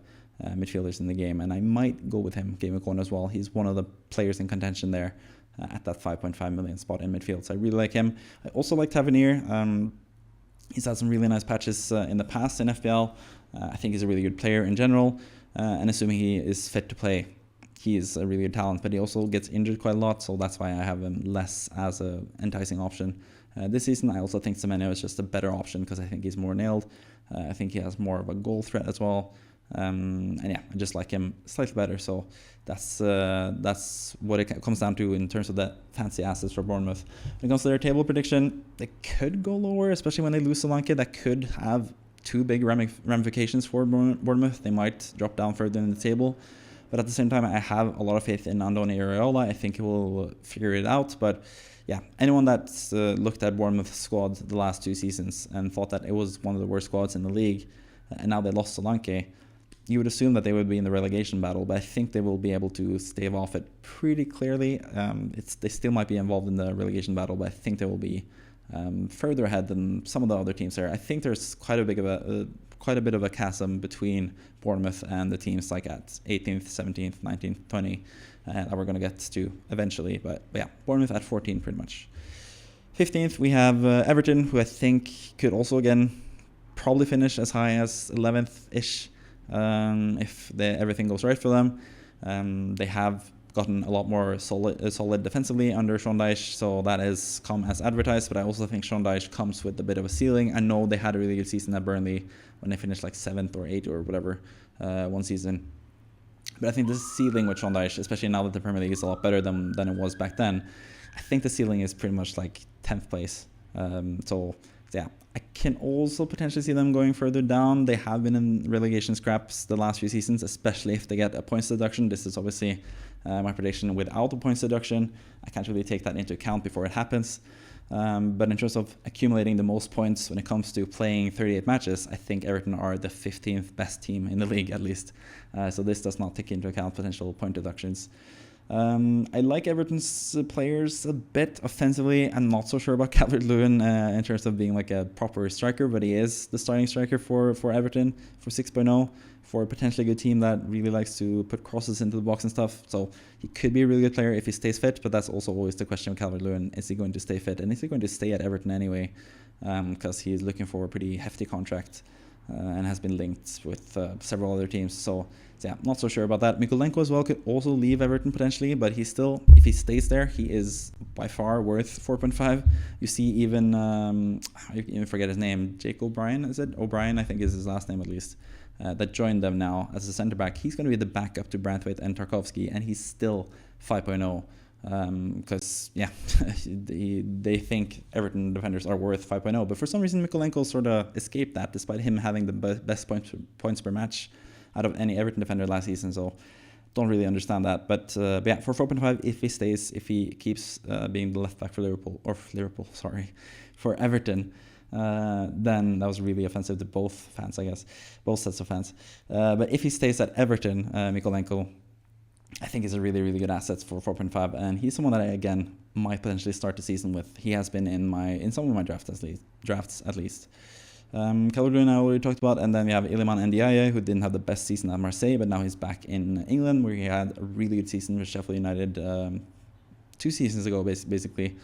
midfielders in the game, and I might go with him game week 1 as well. He's one of the players in contention there at that 5.5 million spot in midfield, so I really like him. I also like Tavernier. He's had some really nice patches in the past in FPL. I think he's a really good player in general, and assuming he is fit to play, he is a really good talent, but he also gets injured quite a lot, so that's why I have him less as an enticing option. This season, I also think Semenyo is just a better option, because I think he's more nailed. I think he has more of a goal threat as well. And yeah, I just like him slightly better. So that's what it comes down to in terms of the fancy assets for Bournemouth. When it comes to their table prediction, they could go lower, especially when they lose Solanke. That could have too big ramifications for Bournemouth. They might drop down further in the table. But at the same time, I have a lot of faith in Andoni Iraola. I think he will figure it out. But yeah, anyone that's looked at Bournemouth's squad the last 2 seasons and thought that it was one of the worst squads in the league, and now they lost Solanke, you would assume that they would be in the relegation battle, but I think they will be able to stave off it pretty clearly. They still might be involved in the relegation battle, but I think they will be further ahead than some of the other teams there. I think there's quite a bit of a chasm between Bournemouth and the teams like at 18th, 17th, 19th, 20th that we're going to get to eventually. But yeah, Bournemouth at 14 pretty much. 15th, we have Everton, who I think could also, again, probably finish as high as 11th-ish if everything goes right for them. They have gotten a lot more solid defensively under Sean Dyche, so that has come as advertised, but I also think Sean Dyche comes with a bit of a ceiling. I know they had a really good season at Burnley when they finished like 7th or 8th or whatever one season, but I think the ceiling with Sean Dyche, especially now that the Premier League is a lot better than it was back then, I think the ceiling is pretty much like 10th place. So yeah, I can also potentially see them going further down. They have been in relegation scraps the last few seasons, especially if they get a points deduction. This is obviously my prediction without a points deduction. I can't really take that into account before it happens. But in terms of accumulating the most points when it comes to playing 38 matches, I think Everton are the 15th best team in the league, at least. So this does not take into account potential point deductions. I like Everton's players a bit offensively. I'm not so sure about Calvert-Lewin in terms of being like a proper striker, but he is the starting striker for Everton for 6.0. for a potentially good team that really likes to put crosses into the box and stuff. So he could be a really good player if he stays fit, but that's also always the question of Calvert-Lewin. Is he going to stay fit? And is he going to stay at Everton anyway? Because he's looking for a pretty hefty contract and has been linked with several other teams. So yeah, not so sure about that. Mykolenko as well could also leave Everton potentially, but he's still, if he stays there, he is by far worth 4.5. You see even, I even forget his name, Jake O'Brien, is it? O'Brien, I think is his last name at least, that joined them now as a centre-back. He's going to be the backup to Brentford and Tarkowski, and he's still 5.0. Because they think Everton defenders are worth 5.0, but for some reason Mykolenko sort of escaped that despite him having the best points per match out of any Everton defender last season. So don't really understand that, but yeah, for 4.5, if he stays, if he keeps being the left back for for Everton, then that was really offensive to both fans, I guess, both sets of fans. But if he stays at Everton, Mykolenko, I think he's a really, really good asset for 4.5, and he's someone that I, again, might potentially start the season with. He has been in some of my drafts at least. Calvert-Lewin I already talked about, and then we have Iliman Ndiaye, who didn't have the best season at Marseille, but now he's back in England, where he had a really good season with Sheffield United 2 seasons ago, basically.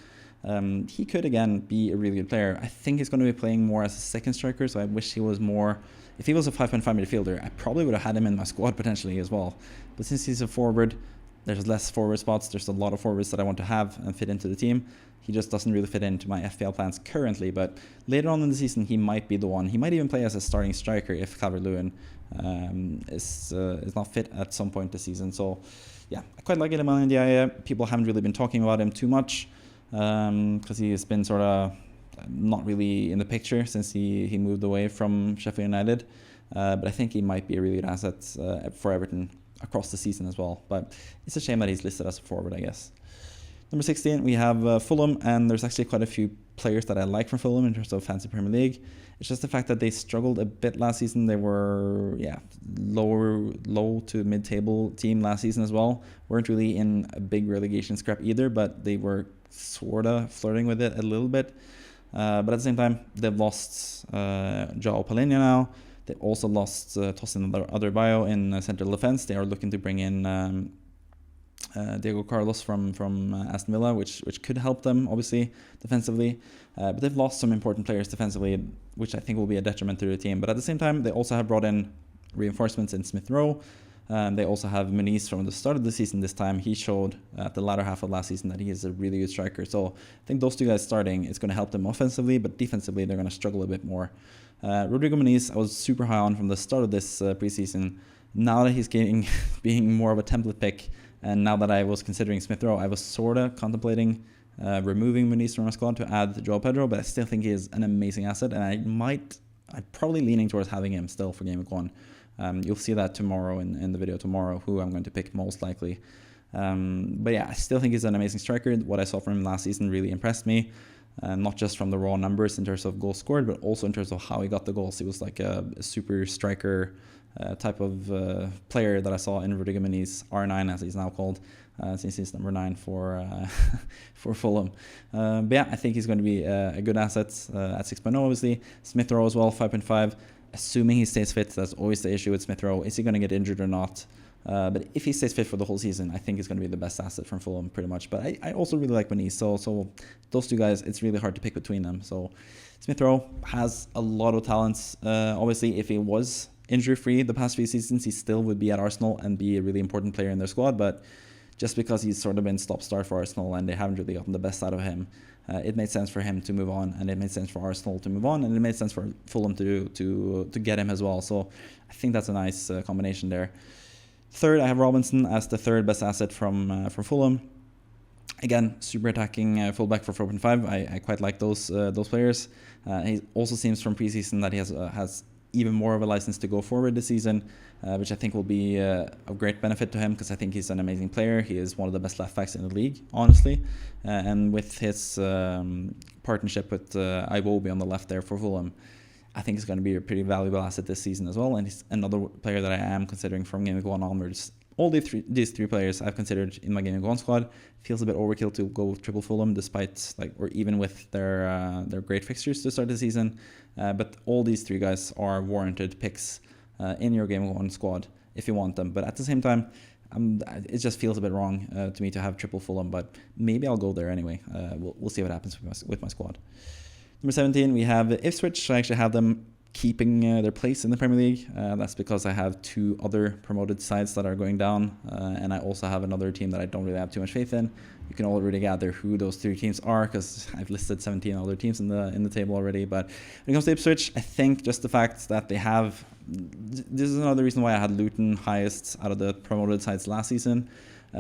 He could, again, be a really good player. I think he's going to be playing more as a second striker, so I wish he was more... If he was a 5.5 midfielder, I probably would have had him in my squad potentially as well. But since he's a forward, there's less forward spots. There's a lot of forwards that I want to have and fit into the team. He just doesn't really fit into my FPL plans currently, but later on in the season, he might be the one. He might even play as a starting striker if Calvert-Lewin is not fit at some point this season. So, yeah, I quite like Iliman Ndiaye. People haven't really been talking about him too much because he has been sort of not really in the picture since he moved away from Sheffield United. But I think he might be a really good asset for Everton across the season as well. But it's a shame that he's listed as a forward, I guess. Number 16, we have Fulham, and there's actually quite a few players that I like from Fulham in terms of fantasy Premier League. It's just the fact that they struggled a bit last season. They were, low to mid-table team last season as well. Weren't really in a big relegation scrap either, but they were sort of flirting with it a little bit. But at the same time, they've lost João Palhinha now. They also lost Tosin Adarbayo in central defense. They are looking to bring in Diego Carlos from Aston Villa, which could help them, obviously, defensively. But they've lost some important players defensively, which I think will be a detriment to the team. But at the same time, they also have brought in reinforcements in Smith Rowe. They also have Muniz from the start of the season this time. He showed at the latter half of last season that he is a really good striker. So I think those two guys starting is going to help them offensively, but defensively they're going to struggle a bit more. Rodrigo Muniz, I was super high on from the start of this preseason. Now that he's being more of a template pick, and now that I was considering Smith Rowe, I was sort of contemplating removing Muniz from my squad to add Joao Pedro, but I still think he is an amazing asset, and I'm probably leaning towards having him still for game week 1. You'll see that tomorrow in the video tomorrow, who I'm going to pick most likely. But yeah, I still think he's an amazing striker. What I saw from him last season really impressed me. Not just from the raw numbers in terms of goals scored, but also in terms of how he got the goals. He was like a super striker type of player that I saw in Rodrigo Muniz, R9 as he's now called, since he's number 9 for Fulham. But yeah, I think he's going to be a good asset at 6.0, obviously. Smith Rowe as well, 5.5. Assuming he stays fit, that's always the issue with Smith Rowe. Is he going to get injured or not? But if he stays fit for the whole season, I think he's going to be the best asset from Fulham, pretty much. But I also really like Muniz. So those two guys, it's really hard to pick between them. So Smith Rowe has a lot of talents. Obviously, if he was injury-free the past few seasons, he still would be at Arsenal and be a really important player in their squad. But just because he's sort of been stop-start for Arsenal and they haven't really gotten the best out of him, it made sense for him to move on, and it made sense for Arsenal to move on, and it made sense for Fulham to get him as well. So I think that's a nice combination there. Third, I have Robinson as the third best asset from Fulham. Again, super attacking fullback for 4.5. I quite like those players. He also seems from preseason that he has even more of a license to go forward this season, which I think will be of great benefit to him because I think he's an amazing player. He is one of the best left backs in the league, honestly. And with his partnership with Iwobi on the left there for Fulham, I think he's going to be a pretty valuable asset this season as well. And he's another player that I am considering from Game Week 1 onwards. All these three players I've considered in my Game Week 1 squad. Feels a bit overkill to go triple Fulham despite or even with their great fixtures to start the season. But all these three guys are warranted picks in your game 1 squad if you want them. But at the same time, it just feels a bit wrong to me to have triple Fulham, but maybe I'll go there anyway. We'll see what happens with my squad. Number 17, we have Ipswich. I actually have them keeping their place in the Premier League. That's because I have 2 other promoted sides that are going down, and I also have another team that I don't really have too much faith in. You can already gather who those 3 teams are because I've listed 17 other teams in the table already. But when it comes to Ipswich, I think just the fact that they have, this is another reason why I had Luton highest out of the promoted sides last season,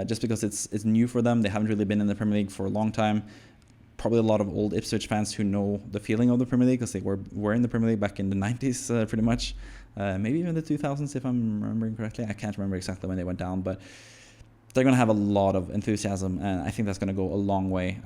just because it's new for them. They haven't really been in the Premier League for a long time. Probably a lot of old Ipswich fans who know the feeling of the Premier League because they were in the Premier League back in the 90s pretty much. Maybe even the 2000s if I'm remembering correctly. I can't remember exactly when they went down, but they're going to have a lot of enthusiasm, and I think that's going to go a long way.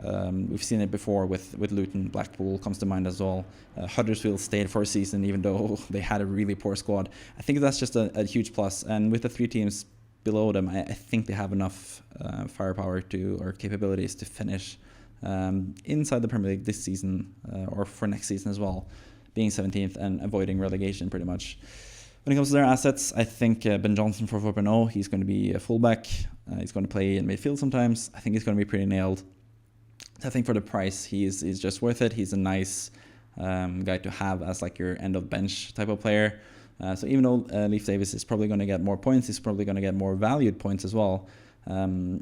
We've seen it before with Luton. Blackpool comes to mind as well. Huddersfield stayed for a season even though they had a really poor squad. I think that's just a huge plus, and with the 3 teams below them, I think they have enough firepower or capabilities to finish inside the Premier League this season or for next season as well, being 17th and avoiding relegation pretty much. When it comes to their assets, I think Ben Johnson for 4.0, he's going to be a fullback. He's going to play in midfield sometimes. I think he's going to be pretty nailed. I think for the price, he's just worth it. He's a nice guy to have as like your end of bench type of player. So even though Leif Davis is probably going to get more points, he's probably going to get more valued points as well.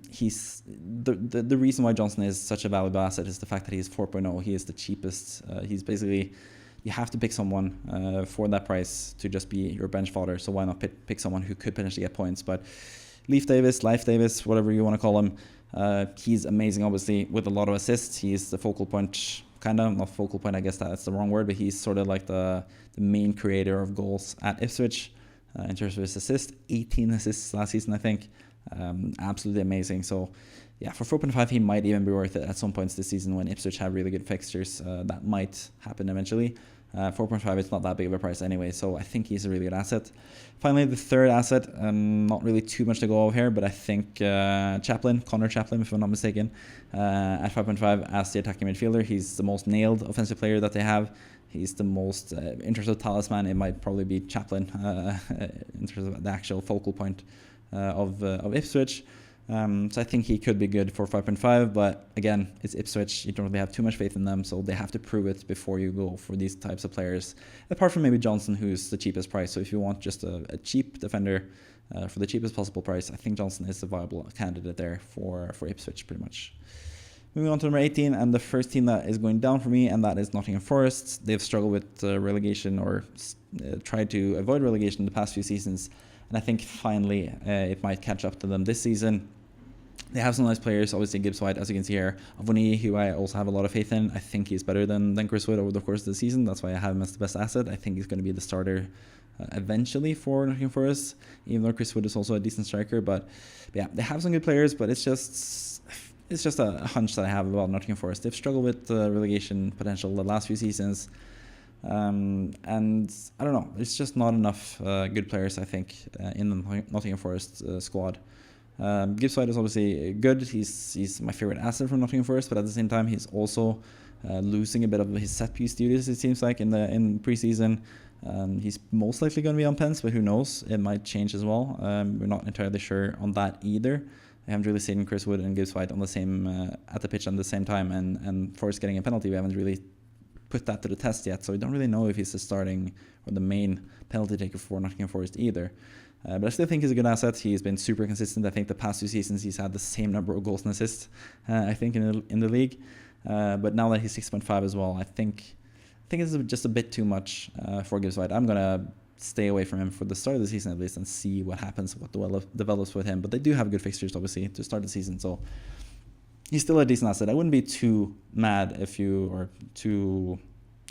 He's the reason why Johnson is such a valuable asset is the fact that he's 4.0. He is the cheapest. He's basically, you have to pick someone for that price to just be your bench fodder. So why not pick someone who could potentially get points? But Leif Davis, whatever you want to call him, he's amazing. Obviously with a lot of assists, he's the focal point. Kind of not focal point. I guess that's the wrong word, but he's sort of like the main creator of goals at Ipswich in terms of his assists. 18 assists last season, I think. Absolutely amazing. So yeah, for 4.5 he might even be worth it at some points this season when Ipswich have really good fixtures. That might happen eventually. 4.5 it's not that big of a price anyway, so I think he's a really good asset. Finally, the third asset, not really too much to go over here, but I think Connor Chaplin, if I'm not mistaken, at 5.5 as the attacking midfielder. He's the most nailed offensive player that they have. He's the most, in terms of talisman, it might probably be Chaplin in terms of the actual focal point of Ipswich. So I think he could be good for 5.5, but again, it's Ipswich. You don't really have too much faith in them, so they have to prove it before you go for these types of players. Apart from maybe Johnson, who's the cheapest price. So if you want just a cheap defender for the cheapest possible price, I think Johnson is a viable candidate there for Ipswich pretty much. Moving on to number 18, and the first team that is going down for me, and that is Nottingham Forest. They've struggled with relegation or tried to avoid relegation the past few seasons, and I think finally it might catch up to them this season. They have some nice players, obviously Gibbs White, as you can see here. Avoni, who I also have a lot of faith in. I think he's better than Chris Wood over the course of the season. That's why I have him as the best asset. I think he's going to be the starter eventually for Nottingham Forest, even though Chris Wood is also a decent striker. But yeah, they have some good players, but it's just a hunch that I have about Nottingham Forest. They've struggled with relegation potential the last few seasons. And I don't know, there's just not enough good players, I think, in the Nottingham Forest squad. Gibbs White is obviously good. He's my favorite asset from Nottingham Forest, but at the same time, he's also losing a bit of his set piece duties, it seems like, in preseason. He's most likely going to be on pens, but who knows? It might change as well. We're not entirely sure on that either. I haven't really seen Chris Wood and Gibbs White on the same at the pitch at the same time, and Forest getting a penalty. We haven't really put that to the test yet, so we don't really know if he's the starting or the main penalty taker for Nottingham Forest either. But I still think he's a good asset. He's been super consistent. I think the past 2 seasons he's had the same number of goals and assists, I think, in the league. But now that he's 6.5 as well, I think it's just a bit too much for Gibbs White. I'm going to stay away from him for the start of the season at least and see what happens, what develops with him. But they do have good fixtures, obviously, to start the season. So he's still a decent asset. I wouldn't be too mad or too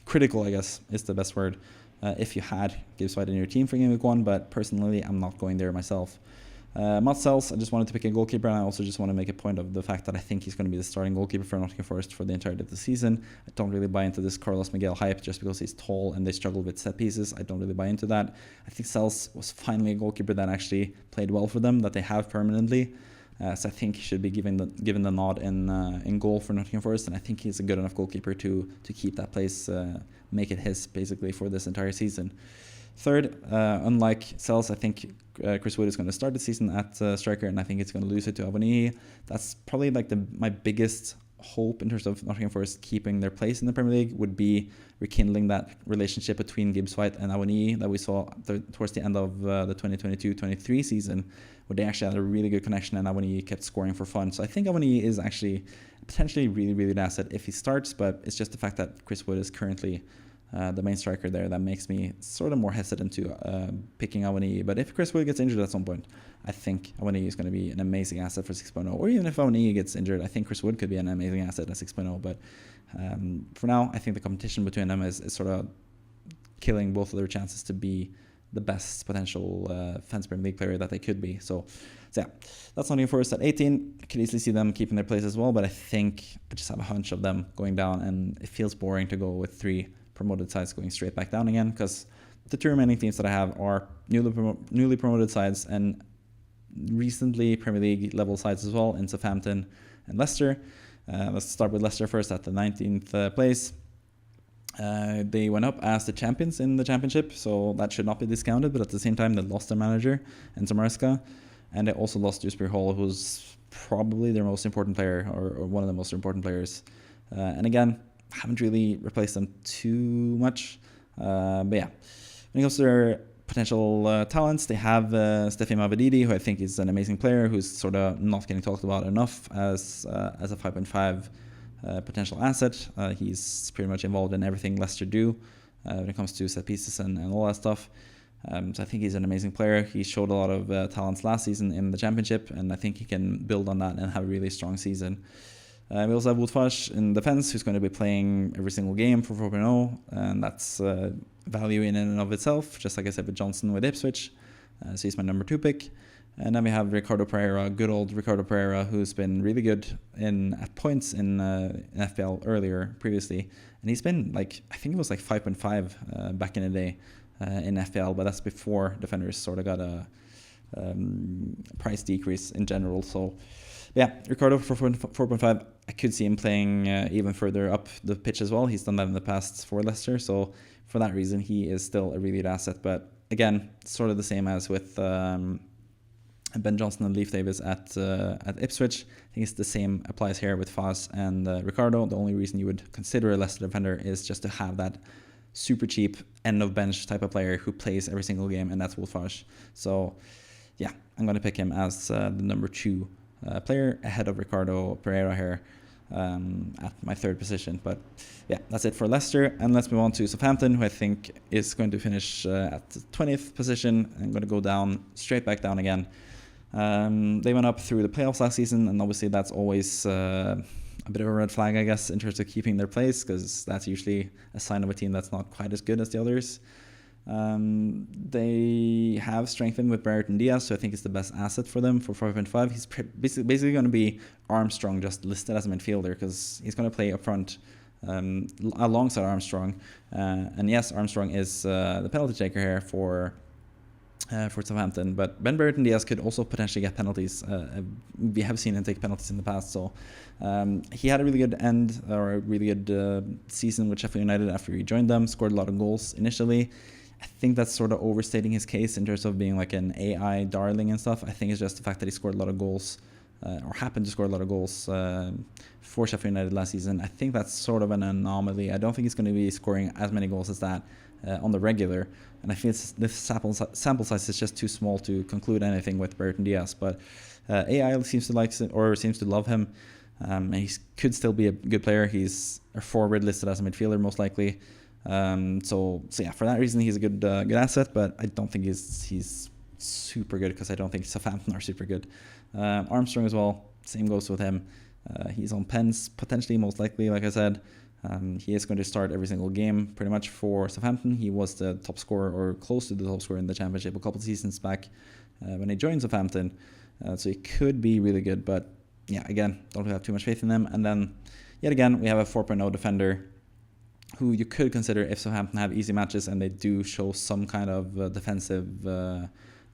critical, I guess, is the best word, if you had Gibbs White in your team for Game Week 1, but personally, I'm not going there myself. Mats Sells, I just wanted to pick a goalkeeper, and I also just want to make a point of the fact that I think he's going to be the starting goalkeeper for Nottingham Forest for the entirety of the season. I don't really buy into this Carlos Miguel hype just because he's tall and they struggle with set pieces. I don't really buy into that. I think Sells was finally a goalkeeper that actually played well for them, that they have permanently. So I think he should be given the nod in goal for Nottingham Forest, and I think he's a good enough goalkeeper to keep that place, make it his basically for this entire season. third, unlike Sells, I think Chris Wood is going to start the season at striker, and I think it's going to lose it to Avani. That's probably like my biggest hope in terms of Nottingham Forest keeping their place in the Premier League would be rekindling that relationship between Gibbs White and Avani that we saw towards the end of the 2022-23 season, where they actually had a really good connection and Avani kept scoring for fun. So I think Avani is actually potentially really, really good asset if he starts, but it's just the fact that Chris Wood is currently the main striker there that makes me sort of more hesitant to picking Avani. But if Chris Wood gets injured at some point, I think Avani is going to be an amazing asset for 6.0. Or even if Avani gets injured, I think Chris Wood could be an amazing asset at 6.0. But for now, I think the competition between them is sort of killing both of their chances to be the best potential Fantasy Premier League player that they could be. So yeah, that's Nottingham Forest at 18. I could easily see them keeping their place as well, but I think I just have a hunch of them going down, and it feels boring to go with 3 promoted sides going straight back down again, because the 2 remaining teams that I have are newly promoted sides and recently Premier League level sides as well in Southampton and Leicester. Let's start with Leicester first at the 19th place. They went up as the champions in the championship, so that should not be discounted, but at the same time they lost their manager, Enzo Maresca, and they also lost Dewsbury Hall, who's probably their most important player, or one of the most important players. And again, haven't really replaced them too much. But yeah, when it comes to their potential talents, they have Stefan Mavididi, who I think is an amazing player, who's sort of not getting talked about enough as a 5.5 potential asset. He's pretty much involved in everything Leicester do when it comes to set pieces and all that stuff. So I think he's an amazing player. He showed a lot of talents last season in the championship, and I think he can build on that and have a really strong season. We also have Woodfash in defense, who's going to be playing every single game for 4.0, and that's value in and of itself, just like I said with Johnson with Ipswich. So he's my number 2 pick. And then we have Ricardo Pereira, good old Ricardo Pereira, who's been really good at points in FPL previously. And he's been like, I think it was like 5.5 back in the day in FPL, but that's before defenders sort of got a price decrease in general. So yeah, Ricardo for 4.5, I could see him playing even further up the pitch as well. He's done that in the past for Leicester, so for that reason, he is still a really good asset. But again, sort of the same as with Ben Johnson and Leif Davis at Ipswich. I think it's the same applies here with Faz and Ricardo. The only reason you would consider a Leicester defender is just to have that super cheap end of bench type of player who plays every single game, and that's Woodfash. So yeah, I'm going to pick him as the number 2 player ahead of Ricardo Pereira here at my 3rd position. But yeah, that's it for Leicester. And let's move on to Southampton, who I think is going to finish at the 20th position. I'm going to go down, straight back down again. They went up through the playoffs last season, and obviously that's always a bit of a red flag, I guess, in terms of keeping their place, because that's usually a sign of a team that's not quite as good as the others. They have strengthened with Brighton Diaz, so I think it's the best asset for them for 5.5. He's basically going to be Armstrong just listed as a midfielder, because he's going to play up front alongside Armstrong. And yes, Armstrong is the penalty taker here for Southampton, but Ben Brighton Diaz could also potentially get penalties. We have seen him take penalties in the past, so he had a really good end, or a really good season with Sheffield United after he joined them, scored a lot of goals initially. I think that's sort of overstating his case in terms of being like an AI darling and stuff. I think it's just the fact that he scored a lot of goals, or happened to score a lot of goals for Sheffield United last season. I think that's sort of an anomaly. I don't think he's going to be scoring as many goals as that on the regular, and I feel this sample size is just too small to conclude anything with Brighton Diaz. But AI seems to love him, and he could still be a good player. He's a forward listed as a midfielder most likely. So yeah, for that reason he's a good asset, but I don't think he's super good, because I don't think Southampton are super good. Armstrong as well, same goes with him. He's on pens potentially, most likely, like I said. He is going to start every single game pretty much for Southampton. He was the top scorer, or close to the top scorer in the championship a couple of seasons back when he joined Southampton. So he could be really good, but yeah, again, don't have too much faith in them. And then yet again, we have a 4.0 defender who you could consider if Southampton have easy matches and they do show some kind of defensive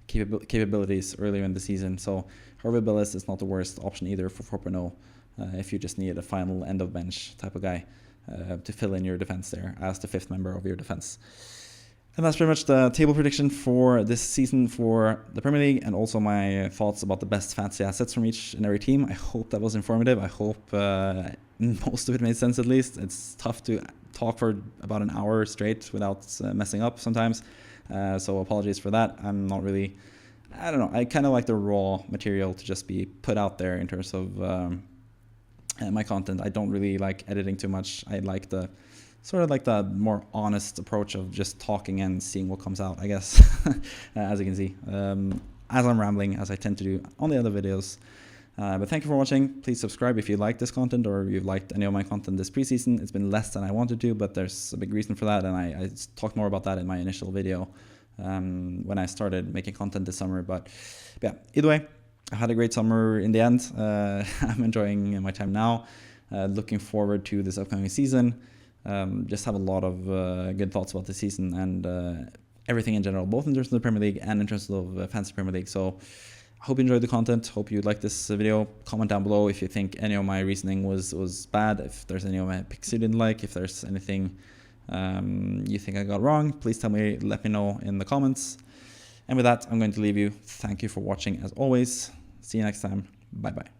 capabilities earlier in the season. So Harvey Billis is not the worst option either for 4.0 if you just need a final end of bench type of guy to fill in your defense there as the 5th member of your defense. And that's pretty much the table prediction for this season for the Premier League, and also my thoughts about the best fantasy assets from each and every team. I hope that was informative. I hope most of it made sense at least. It's tough to talk for about an hour straight without messing up sometimes. So apologies for that. I'm not really, I don't know, I kind of like the raw material to just be put out there in terms of my content. I don't really like editing too much. I like the sort of like the more honest approach of just talking and seeing what comes out, I guess, as you can see, as I'm rambling, as I tend to do on the other videos. But thank you for watching. Please subscribe if you like this content or you've liked any of my content this preseason. It's been less than I wanted to, but there's a big reason for that, and I talked more about that in my initial video when I started making content this summer. But yeah, either way, I had a great summer in the end. I'm enjoying my time now. Looking forward to this upcoming season. Just have a lot of good thoughts about the season and everything in general, both in terms of the Premier League and in terms of Fantasy Premier League. So I hope you enjoyed the content. Hope you liked this video. Comment down below if you think any of my reasoning was bad, if there's any of my picks you didn't like, if there's anything you think I got wrong. Please tell me, let me know in the comments. And with that, I'm going to leave you. Thank you for watching as always. See you next time. Bye bye.